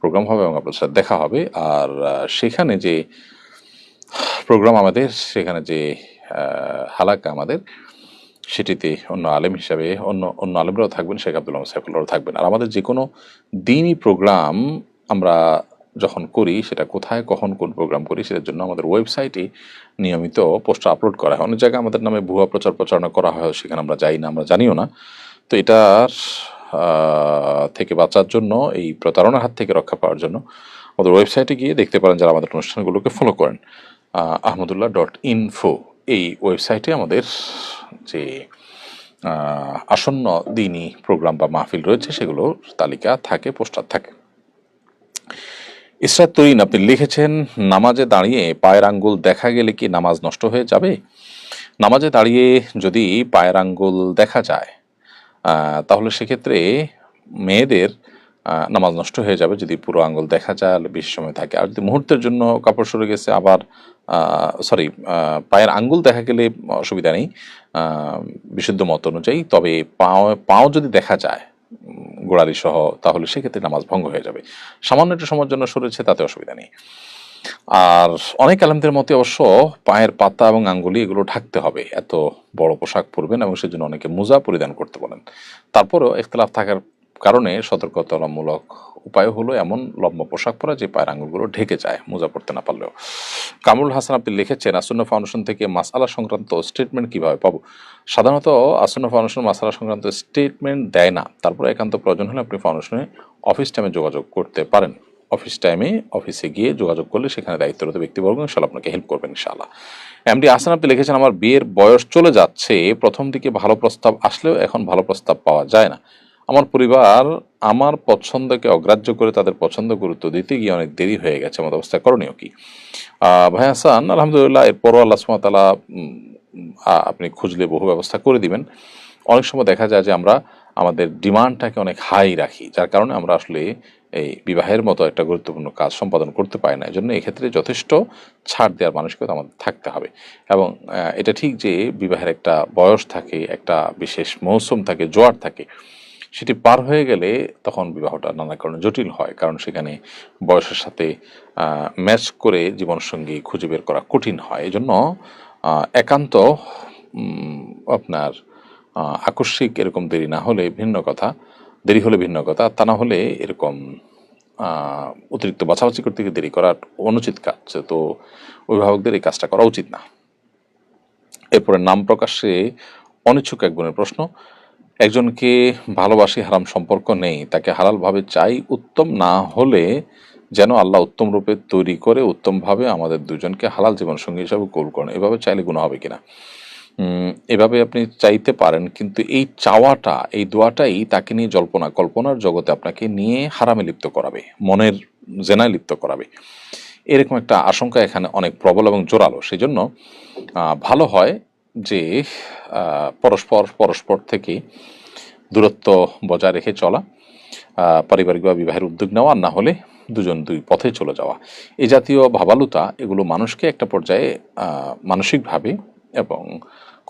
প্রোগ্রাম হবে এবং আপনার সাথে দেখা হবে। আর সেখানে যে প্রোগ্রাম আমাদের, সেখানে যে হালাকা আমাদের, সেটিতে অন্য আলেম হিসাবে অন্য অন্য আলেমরাও থাকবেন, শেখ আব্দুল সাইফুল্লাহও থাকবেন। আর আমাদের যে কোনো দিনই প্রোগ্রাম আমরা যখন করি, সেটা কোথায় কখন কোন প্রোগ্রাম করি, সেটার জন্য আমাদের ওয়েবসাইটে নিয়মিত পোস্টার আপলোড করা হয়। অনেক জায়গায় আমাদের নামে ভুয়া প্রচার প্রচারণা করা হয়, সেখানে আমরা যাই না, আমরা জানিও না। তো এটার থেকে বাঁচার জন্য, এই প্রতারণার হাত থেকে রক্ষা পাওয়ার জন্য আমাদের ওয়েবসাইটে গিয়ে দেখতে পারেন, যারা আমাদের অনুষ্ঠানগুলোকে ফলো করেন, ahmadullah.info এই ওয়েবসাইটে আমাদের যে আসন্ন দিনই প্রোগ্রাম বা মাহফিল রয়েছে সেগুলোর তালিকা থাকে, পোস্টার থাকে। ইসরাত তরিন আপনি লিখেছেন, নামাজে দাঁড়িয়ে পায়ের আঙ্গুল দেখা গেলে কি নামাজ নষ্ট হয়ে যাবে? নামাজে দাঁড়িয়ে যদি পায়ের আঙ্গুল দেখা যায়, তাহলে সেক্ষেত্রে মেয়েদের নামাজ নষ্ট হয়ে যাবে যদি পুরো আঙ্গুল দেখা যায়, বেশি সময় থাকে। আর যদি মুহূর্তের জন্য কাপড় সরে গেছে, আবার পায়ের আঙ্গুল দেখা গেলে অসুবিধা নেই বিশুদ্ধ মত অনুযায়ী। তবে পাও যদি দেখা যায় গোড়ালি সহ, তাহলে সেক্ষেত্রে নামাজ ভঙ্গ হয়ে যাবে। সামান্য একটু সময়ের জন্য সরেছে, তাতে অসুবিধা নেই। আর অনেক আলেমদের মতে অবশ্য পায়ের পাতা এবং আঙ্গুলি এগুলো ঢাকতে হবে, এত বড় পোশাক পরবেন, এবং সেজন্য অনেকে মোজা পরিধান করতে বলেন। তারপরেও ইখতিলাফ থাকার কারণে সতর্কতামূলক উপায় হলো এমন লম্বা পোশাক পরা যে পায়ের আঙ্গুলগুলো ঢেকে যায়, মোজা পড়তে না পারলেও। কামরুল হাসান আপনি লিখেছেন, আসন্ন ফাউন্ডেশন থেকে মাসআলা সংক্রান্ত স্টেটমেন্ট কিভাবে পাবো? সাধারণত আসন্ন ফাউন্ডেশন মাসআলা সংক্রান্ত স্টেটমেন্ট দেয় না, তারপরে একান্ত প্রয়োজন হলে আপনি ফাউন্ডেশনে অফিস টাইমে যোগাযোগ করতে পারেন। অফিস টাইমে অফিসে গিয়ে যোগাযোগ করলে সেখানে দায়িত্বরত ব্যক্তিবর্গ ইনশাআল্লাহ আপনাকে হেল্প করবেন ইনশাআল্লাহ। এমডি হাসান আপনি লিখেছেন, আমার বিয়ের বয়স চলে যাচ্ছে, প্রথম দিকে ভালো প্রস্তাব আসলেও এখন ভালো প্রস্তাব পাওয়া যায় না। আমার পরিবার আমার পছন্দকে অগ্রাহ্য করে তাদের পছন্দ গুরুত্ব দিতে গিয়ে অনেক দেরি হয়ে গেছে, আমার অবস্থা করণীয় কি? ভাই হাসান, আলহামদুলিল্লাহ, এরপরও আল্লাহ সুবহানাহু ওয়া তাআলা আপনি খুঁজলে বহু ব্যবস্থা করে দিবেন। অনেক সময় দেখা যায় যে আমরা আমাদের ডিমান্ডটাকে অনেক হাই রাখি, যার কারণে আমরা আসলে এই বিবাহের মতো একটা গুরুত্বপূর্ণ কাজ সম্পাদন করতে পারি না। এজন্য এক্ষেত্রে যথেষ্ট ছাড় দেওয়ার মানসিকতা আমাদের থাকতে হবে। এবং এটা ঠিক যে বিবাহের একটা বয়স থাকে, একটা বিশেষ মৌসুম থাকে, জোয়ার থাকে, সেটি পার হয়ে গেলে তখন বিবাহটা নানা কারণে জটিল হয়, কারণ সেখানে বয়সের সাথে ম্যাচ করে জীবনসঙ্গী খুঁজে বের করা কঠিন হয়। এজন্য একান্ত আপনার আকস্মিক এরকম দেরি না হলে ভিন্ন কথা, দেরি হলে ভিন্ন কথা, তা না হলে এরকম অতিরিক্ত বাছাবাছি করতে গিয়ে দেরি করার অনুচিত কাজ, তো অভিভাবকদের এই কাজটা করা উচিত না। এরপরে নাম প্রকাশে অনিচ্ছুক এক বোনের প্রশ্ন, একজনকে ভালোবাসি, হারাম সম্পর্ক নেই, তাকে হালালভাবে চাই, উত্তম না হলে যেন আল্লাহ উত্তম রূপে তৈরি করে উত্তমভাবে আমাদের দুজনকে হালাল জীবনসঙ্গী হিসাবে কবুল করেন, এভাবে চাইলে গুনাহ হবে কিনা? এভাবে আপনি চাইতে পারেন, কিন্তু এই চাওয়াটা, এই দোয়াটাই তাকে নিয়ে জল্পনা কল্পনার জগতে আপনাকে নিয়ে হারামে লিপ্ত করাবে, মনের জেনায় লিপ্ত করাবে। এরকম একটা আশঙ্কা এখানে অনেক প্রবল এবং জোরালো। সেই জন্য ভালো হয় যে পরস্পর থেকে দূরত্ব বজায় রেখে চলা, পারিবারিক বা বিবাহের উদ্যোগ নেওয়া, না হলে দুজন দুই পথে চলে যাওয়া। এই জাতীয় ভাবালুতা এগুলো মানুষকে একটা পর্যায়ে মানসিকভাবে এবং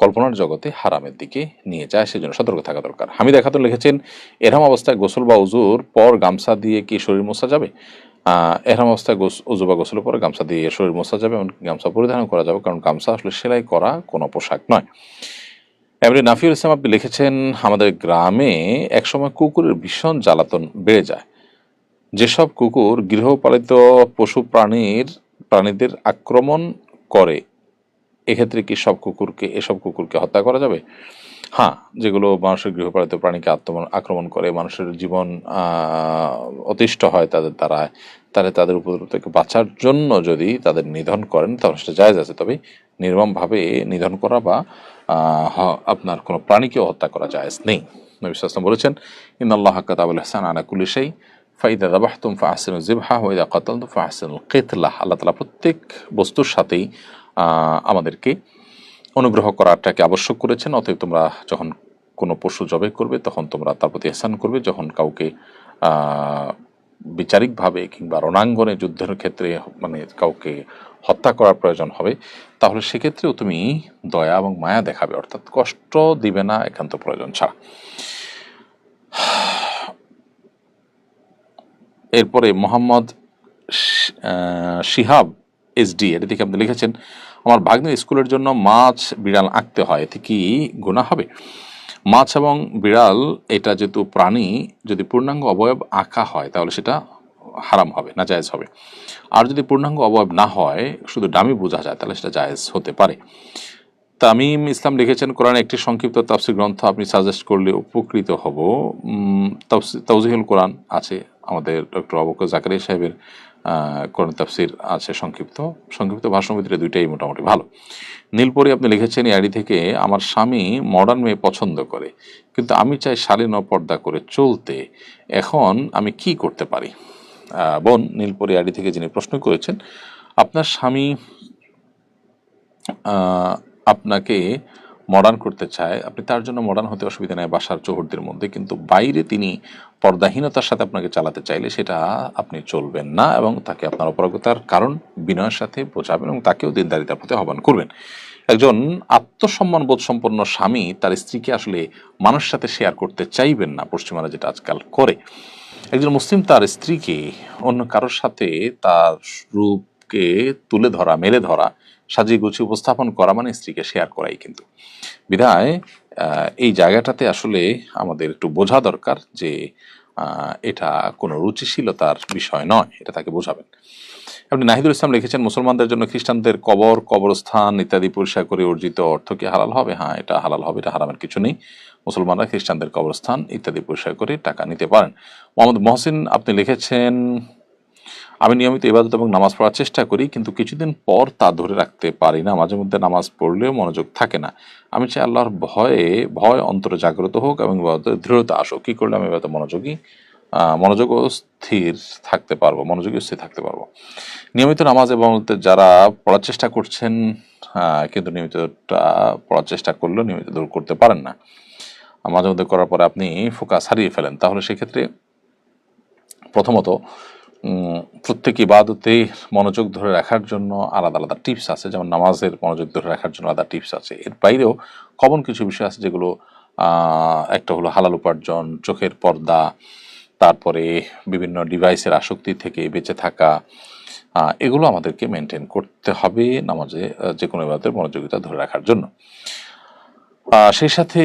কল্পনার জগতে হারামের দিকে নিয়ে যায়, সেজন্য সতর্ক থাকা দরকার। হামিদা খাতুন লিখেছেন, এরহাম অবস্থায় গোসল বা উজুর পর গামছা দিয়ে কি শরীর মোছা যাবে? এরহাম অবস্থায় উজু বা গোসলের পরে গামছা দিয়ে শরীর মোছা যাবে, এবং গামছা পরিধান করা যাবে, কারণ গামছা আসলে সেলাই করা কোনো পোশাক নয়। এমনি নাফিউল ইসলাম আপনি লিখেছেন, আমাদের গ্রামে একসময় কুকুরের ভীষণ জ্বালাতন বেড়ে যায়। যেসব কুকুর গৃহপালিত পশু প্রাণীদের আক্রমণ করে, এক্ষেত্রে কি এসব কুকুরকে হত্যা করা যাবে? হ্যাঁ, যেগুলো মানুষের গৃহপালিত প্রাণীকে আক্রমণ করে, মানুষের জীবন অতিষ্ঠ হয় তাদের দ্বারা, তাদের উপদ্রব থেকে বাঁচার জন্য যদি তাদের নিধন করেন, তাহলে সেটা জায়েজ আছে। তবে নির্মমভাবে নিধন করা বা আপনার কোনো প্রাণীকেও হত্যা করা জায়েজ নেই। নবী সাল্লাল্লাহু আলাইহি ওয়াসাল্লাম বলেছেন, ইন্নাল্লাহা কাতাবাল ইহসান আলা কুল্লি শাই ফাইদা যাবাহতুম ফাহসিনুজ যিবহা ওয়া ইযা কাতালতুম ফাহসিনুল কিতলাহ। আল্লাহ তাআলা প্রত্যেক বস্তুর সাথেই আমাদেরকে অনুগ্রহ করাটাকে আবশ্যক করেছেন। অতএব তোমরা যখন কোনো পশু জবাই করবে, তখন তোমরা তার প্রতি ইহসান করবে। যখন কাউকে বিচারিকভাবে কিংবা রণাঙ্গনে যুদ্ধের ক্ষেত্রে মানে কাউকে হত্যা করার প্রয়োজন হবে, তাহলে সেক্ষেত্রেও তুমি দয়া এবং মায়া দেখাবে, অর্থাৎ কষ্ট দিবে না একান্ত প্রয়োজন ছাড়া। এরপরে মোহাম্মদ শিহাব SD, এটা থেকে আপনি লিখেছেন, আমার ভাগ্নের স্কুলের জন্য মাছ বিড়াল আঁকতে হয়, এতে কি গুনাহ হবে? মাছ এবং বিড়াল এটা যেহেতু প্রাণী, যদি পূর্ণাঙ্গ অবয়ব আঁকা হয় তাহলে সেটা হারাম হবে, না জায়েজ হবে। আর যদি পূর্ণাঙ্গ অবয়ব না হয়, শুধু ডামি বোঝা যায়, তাহলে সেটা জায়েজ হতে পারে। তামিম ইসলাম লিখেছেন, কোরআনে একটি সংক্ষিপ্ত তাফসীর গ্রন্থ আপনি সাজেস্ট করলে উপকৃত হব। তাওজিহুল কোরআন আছে, আমাদের ডক্টর আবু বকর জাকারিয়া সাহেবের কোরআন তাফসীর আছে সংক্ষিপ্ত। সংক্ষিপ্ত ভাষণ ভিতরে দুইটাই মোটামুটি ভালো। নীলপরি আপনি লিখেছেন এই আইডি থেকে, আমার স্বামী মডার্ন মেয়ে পছন্দ করে, কিন্তু আমি চাই শালীন ও পর্দা করে চলতে, এখন আমি কি করতে পারি? বোন, নীলপরি আইডি থেকে যিনি প্রশ্ন করেছেন, আপনার স্বামী আপনাকে মডার্ন করতে চায়, আপনি তার জন্য মডার্ন হতে অসুবিধা নেই বাসার চৌহদ্দির মধ্যে, কিন্তু বাইরে তিনি পর্দাহীনতার সাথে আপনাকে চালাতে চাইলে সেটা আপনি চলবেন না, এবং তাকে আপনার অপারগতার কারণ বিনয়ের সাথে বোঝাবেন এবং তাকেও দিনদারিতার প্রতি আহ্বান করবেন। একজন আত্মসম্মান বোধ সম্পন্ন স্বামী তার স্ত্রীকে আসলে মানুষের সাথে শেয়ার করতে চাইবেন না, পশ্চিমারা যেটা আজকাল করে। একজন মুসলিম তার স্ত্রীকে অন্য কারোর সাথে তার রূপকে তুলে ধরা, মেলে ধরা, সাজিয়ে গুছিয়ে উপস্থাপন করা মানে স্ত্রীকে শেয়ার করাই কিন্তু। বিধায় এই জায়গাটাতে আসলে আমাদের একটু বোঝা দরকার যে এটা কোনো রুচিশীলতার বিষয় নয়, এটা তাকে বোঝাবেন। আপনি নাহিদুল ইসলাম লিখেছেন, মুসলমানদের জন্য খ্রিস্টানদের কবর, কবরস্থান ইত্যাদি পরিষ্কার করে অর্জিত অর্থ কি হালাল হবে? হ্যাঁ, এটা হালাল হবে, এটা হারামের কিছু নেই। মুসলমানরা খ্রিস্টানদের কবরস্থান ইত্যাদি পরিষ্কার করে টাকা নিতে পারেন। মোহাম্মদ মহসিন আপনি লিখেছেন, আমি নিয়মিত ইবাদত এবং নামাজ পড়ার চেষ্টা করি, কিন্তু কিছুদিন পর তা ধরে রাখতে পারি না, মাঝে মধ্যে নামাজ পড়লেও মনোযোগ থাকে না। আমি চাই আল্লাহর ভয় অন্তরে জাগ্রত হোক এবং ইবাদতের দৃঢ়তা আসুক। কি করলে আমি ইবাদতে মনোযোগ স্থির থাকতে পারবো, স্থির থাকতে পারবো? নিয়মিত নামাজ এবং যারা পড়ার চেষ্টা করছেন, কিন্তু নিয়মিতটা পড়ার চেষ্টা করলেও নিয়মিত দূর করতে পারেন না, মাঝে মধ্যে করার পরে আপনি ফোকাস হারিয়ে ফেলেন, তাহলে সেক্ষেত্রে প্রথমত প্রত্যেক ইবাদতে মনোযোগ ধরে রাখার জন্য আলাদা আলাদা টিপস আছে, যেমন নামাজের মনোযোগ ধরে রাখার জন্য আলাদা টিপস আছে। এর বাইরেও কমন কিছু বিষয় আছে যেগুলো, একটা হলো হালাল উপার্জন, চোখের পর্দা, তারপরে বিভিন্ন ডিভাইসের আসক্তি থেকে বেঁচে থাকা, এগুলো আমাদেরকে মেনটেন করতে হবে নামাজে যে কোনো ইবাদতের মনোযোগিতা ধরে রাখার জন্য। সেই সাথে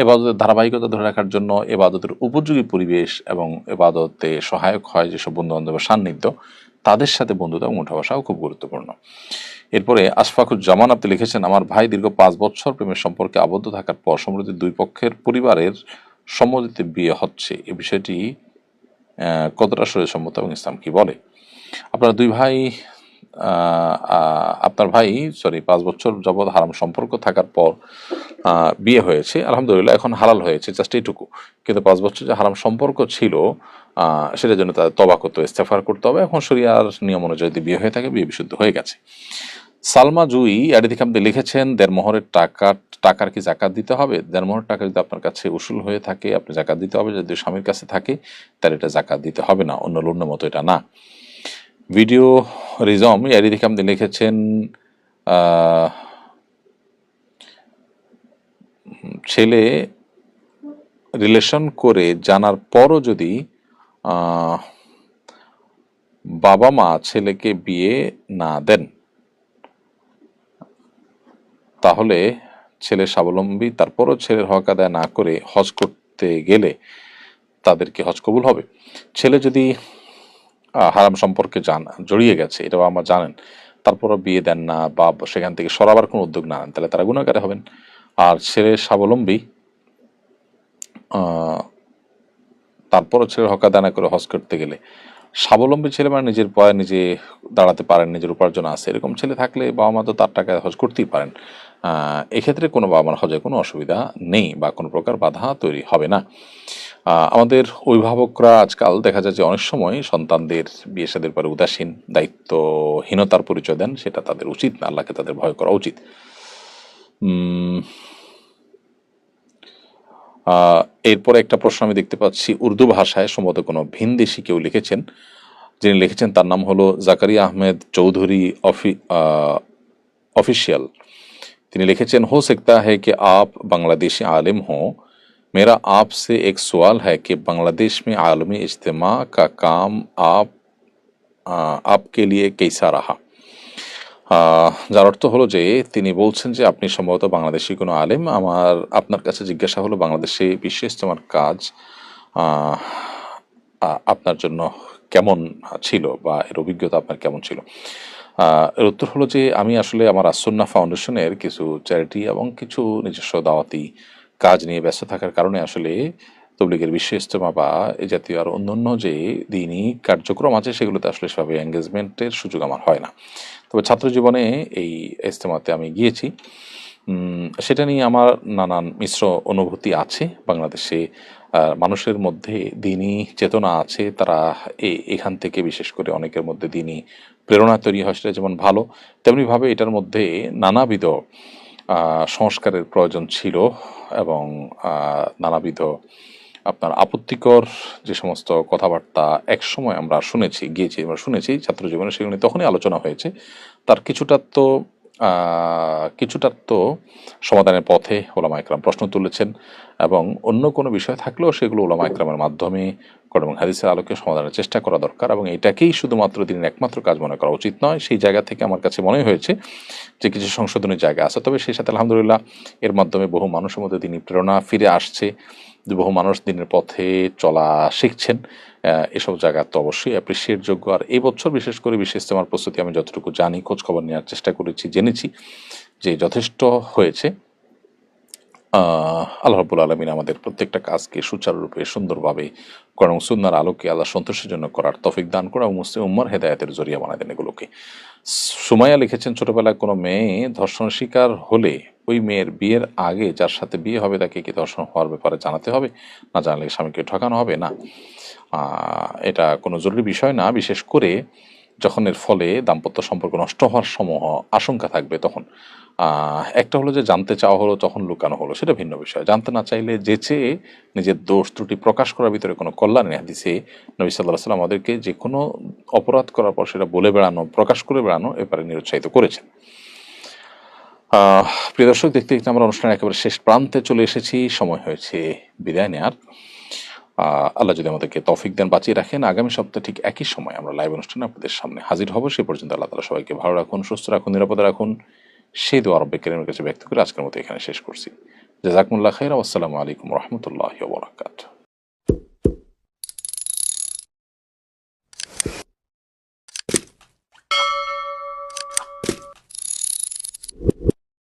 এবাদতের ধারাবাহিকতা ধরে রাখার জন্য এবাদতের উপযোগী পরিবেশ এবং এবাদতে সহায়ক হয় যেসব বন্ধু বান্ধবের সান্নিধ্য, তাদের সাথে বন্ধুতা এবং উঠা বসাও খুব গুরুত্বপূর্ণ। এরপরে আশফাকুজ্জামান আপনি লিখেছেন, আমার ভাই দীর্ঘ 5 বছর প্রেমের সম্পর্কে আবদ্ধ থাকার পর সম্প্রতি দুই পক্ষের পরিবারের সম্মতিতে বিয়ে হচ্ছে, এই বিষয়টি কতটা শরীয়সম্মত এবং ইসলাম কি বলে? আপনারা দুই ভাই, আপনার ভাই 5 বছর যাবৎ হারাম সম্পর্ক থাকার পর বিয়ে হয়েছে, আলহামদুলিল্লাহ, এখন হালাল হয়েছে, জাস্ট এইটুকু। কিন্তু 5 বছর যে হারাম সম্পর্ক ছিল, সেটার জন্য তাদের তওবা করতে হবে, ইস্তেগফার করতে হবে। এখন শরিয়ার নিয়ম অনুযায়ী যদি বিয়ে হয়ে থাকে, বিয়ে বিশুদ্ধ হয়ে গেছে। সালমা জুই আইডি থেকে আপনি লিখেছেন, দেড়মোহরের টাকার কি জাকাত দিতে হবে? দেড়মোহর টাকা যদি আপনার কাছে উসুল হয়ে থাকে, আপনি জাকাত দিতে হবে। যদি স্বামীর কাছে থাকে, তাহলে এটা জাকাত দিতে হবে না, অন্য লোনের মতো এটা না। ভিডিও রিজম আইডি থেকে আপনি লিখেছেন, ছেলে রিলেশন করে জানার পরও যদি বাবা মা ছেলেকে বিয়ে না দেন, তাহলে ছেলে স্বাবলম্বী, তারপরও ছেলের হক আদায় না করে হজ করতে গেলে তাদেরকে হজ কবুল হবে? ছেলে যদি হারাম সম্পর্কে জড়িয়ে গেছে, এটাও আমার জানেন, তারপরও বিয়ে দেন না বা সেখান থেকে সরাবার কোনো উদ্যোগ না নেন, তাহলে তারা গুনাহগার হবেন। আর ছেলে স্বাবলম্বী, তারপরও ছেলের হক আদায় না করে হজ করতে গেলে, স্বাবলম্বী ছেলে মানে নিজের পায়ে নিজে দাঁড়াতে পারেন, নিজের উপার্জন আছে, এরকম ছেলে থাকলে বাবা মা তো তার টাকায় হজ করতেই পারেন। এক্ষেত্রে কোনো বাবা মার হজে কোনো অসুবিধা নেই বা কোনো প্রকার বাধা তৈরি হবে না। আমাদের অভিভাবকরা আজকাল দেখা যায় যে অনেক সময় সন্তানদের বিয়ে শাদীর পরে উদাসীন, দায়িত্বহীনতার পরিচয় দেন, সেটা তাদের উচিত না, আল্লাহকে তাদের ভয় করা উচিত। এরপরে একটা প্রশ্ন আমি দেখতে পাচ্ছি উর্দু ভাষায়, সম্ভবত কোনো ভিনদেশি কেউ লিখেছেন, যিনি লিখেছেন তার নাম হলো জাকারিয়া আহমেদ চৌধুরী ऑफिशियल। তিনি লিখেছেন, हो सकता है कि आप बांग्लादेशी आलिम हों, मेरा आपसे एक सवाल है कि बांग्लादेश में आलमी इज्तिमा का काम आपके लिए कैसा रहा? যার অর্থ হলো যে তিনি বলছেন যে আপনি সম্ভবত বাংলাদেশি কোনো আলেম, আপনার কাছে জিজ্ঞাসা হলো বাংলাদেশে বিশ্ব ইজতেমার কাজ আহ, আপনার জন্য কেমন ছিল বা এর অভিজ্ঞতা আপনার কেমন ছিল। এর উত্তর হলো যে আমি আসলে আমার আসন্না ফাউন্ডেশনের কিছু চ্যারিটি এবং কিছু নিজস্ব দাওয়াতি কাজ নিয়ে ব্যস্ত থাকার কারণে আসলে তবলিগের বিশ্ব ইজতেমা বা এই জাতীয় আর অন্যান্য যে দিনই কার্যক্রম আছে সেগুলোতে আসলে সেভাবে এঙ্গেজমেন্টের সুযোগ আমার হয় না। তবে ছাত্র জীবনে এই ইজতেমাতে আমি গিয়েছি। সেটা নিয়ে আমার নানান মিশ্র অনুভূতি আছে। বাংলাদেশে মানুষের মধ্যে দিনই চেতনা আছে, তারা এখান থেকে বিশেষ করে অনেকের মধ্যে দিনই প্রেরণা তৈরি হয়, সেটা যেমন ভালো, তেমনিভাবে এটার মধ্যে নানাবিধ সংস্কারের প্রয়োজন ছিল এবং নানাবিধ আপনার আপত্তিকর যে সমস্ত কথাবার্তা একসময় আমরা শুনেছি ছাত্র জীবনে, সেগুলো নিয়ে তখনই আলোচনা হয়েছে। তার কিছুটা তো সমাধানের পথে ওলামা একরাম প্রশ্ন তুলেছেন এবং অন্য কোনো বিষয় থাকলেও সেগুলো ওলামা একরামের মাধ্যমে কোরআন এবং হাদিসের আলোকে সমাধানের চেষ্টা করা দরকার এবং এটাকেই শুধুমাত্র দিনের একমাত্র কাজ মনে করা উচিত নয়। সেই জায়গা থেকে আমার কাছে মনে হয়েছে যে কিছু সংশোধনের জায়গা আছে, তবে সেই সাথে আলহামদুলিল্লাহ এর মাধ্যমে বহু মানুষের মধ্যে দিনই প্রেরণা ফিরে আসছে, বহু মানুষ দিনের পথে চলা শিখছেন। এসব জায়গা তো অবশ্যই অ্যাপ্রিসিয়েট যোগ্য। আর এই বছর বিশেষ করে বিশেষ ইজতেমার প্রস্তুতি আমি যতটুকু জানি, খোঁজখবর নেওয়ার চেষ্টা করেছি, জেনেছি যে যথেষ্ট হয়েছে। আল্লাহ রাব্বুল আলামিন আমাদের প্রত্যেকটা কাজকে সুচারুরূপে সুন্দরভাবে কোরআন ও সুন্নাহর আলোকে আল্লাহ সন্তোষের জন্য করার তৌফিক দান করা এবং মুসলিম উম্মার হেদায়েতের জরিয়া বানায় দেন এগুলোকে। সুমাইয়া লিখেছেন, ছোটবেলায় কোনো মেয়ে ধর্ষণ শিকার হলে ওই মেয়ের বিয়ের আগে যার সাথে বিয়ে হবে তাকে কি ধর্ষণ হওয়ার ব্যাপারে জানাতে হবে? না জানালে স্বামীকে ঠকানো হবে? না, এটা কোনো জরুরি বিষয় না। বিশেষ করে যখন এর ফলে দাম্পত্য সম্পর্ক নষ্ট হওয়ার সমূহ আশঙ্কা থাকবে তখন। একটা হলো যে জানতে চাওয়া হলো তখন লুকানো হলো, সেটা ভিন্ন বিষয়। জানতে না চাইলে যেচে নিজের দোষ ত্রুটি প্রকাশ করার ভিতরে কোনো কল্যাণ নেই। হাদিসে নবী সাল্লাল্লাহু আলাইহি ওয়াসাল্লাম আমাদেরকে যে কোনো অপরাধ করার পর সেটা বলে বেড়ানো, প্রকাশ করে বেড়ানো এবারে নিরুৎসাহিত করেছেন। প্রিয় দর্শক, দেখতে দেখতে আমরা অনুষ্ঠানের একেবারে শেষ প্রান্তে চলে এসেছি, সময় হয়েছে বিদায় নেয়ার। আল্লাহ যদি আমাদেরকে তৌফিক দেন, বাঁচিয়ে রাখেন, আগামী সপ্তাহে ঠিক একই সময় আমরা লাইভ অনুষ্ঠানে আপনাদের সামনে হাজির হব। সে পর্যন্ত আল্লাহ তাআলা সবাইকে ভালো রাখুন, সুস্থ রাখুন, নিরাপদে রাখুন, সেই দোয়া রব্বে কারীমের কাছে ব্যক্ত করে আজকের মতো এখানে শেষ করছি। জাযাকুমুল্লাহ খাইরা। আসসালামু আলাইকুম ওয়া রাহমাতুল্লাহি ওয়া বারাকাতুহু।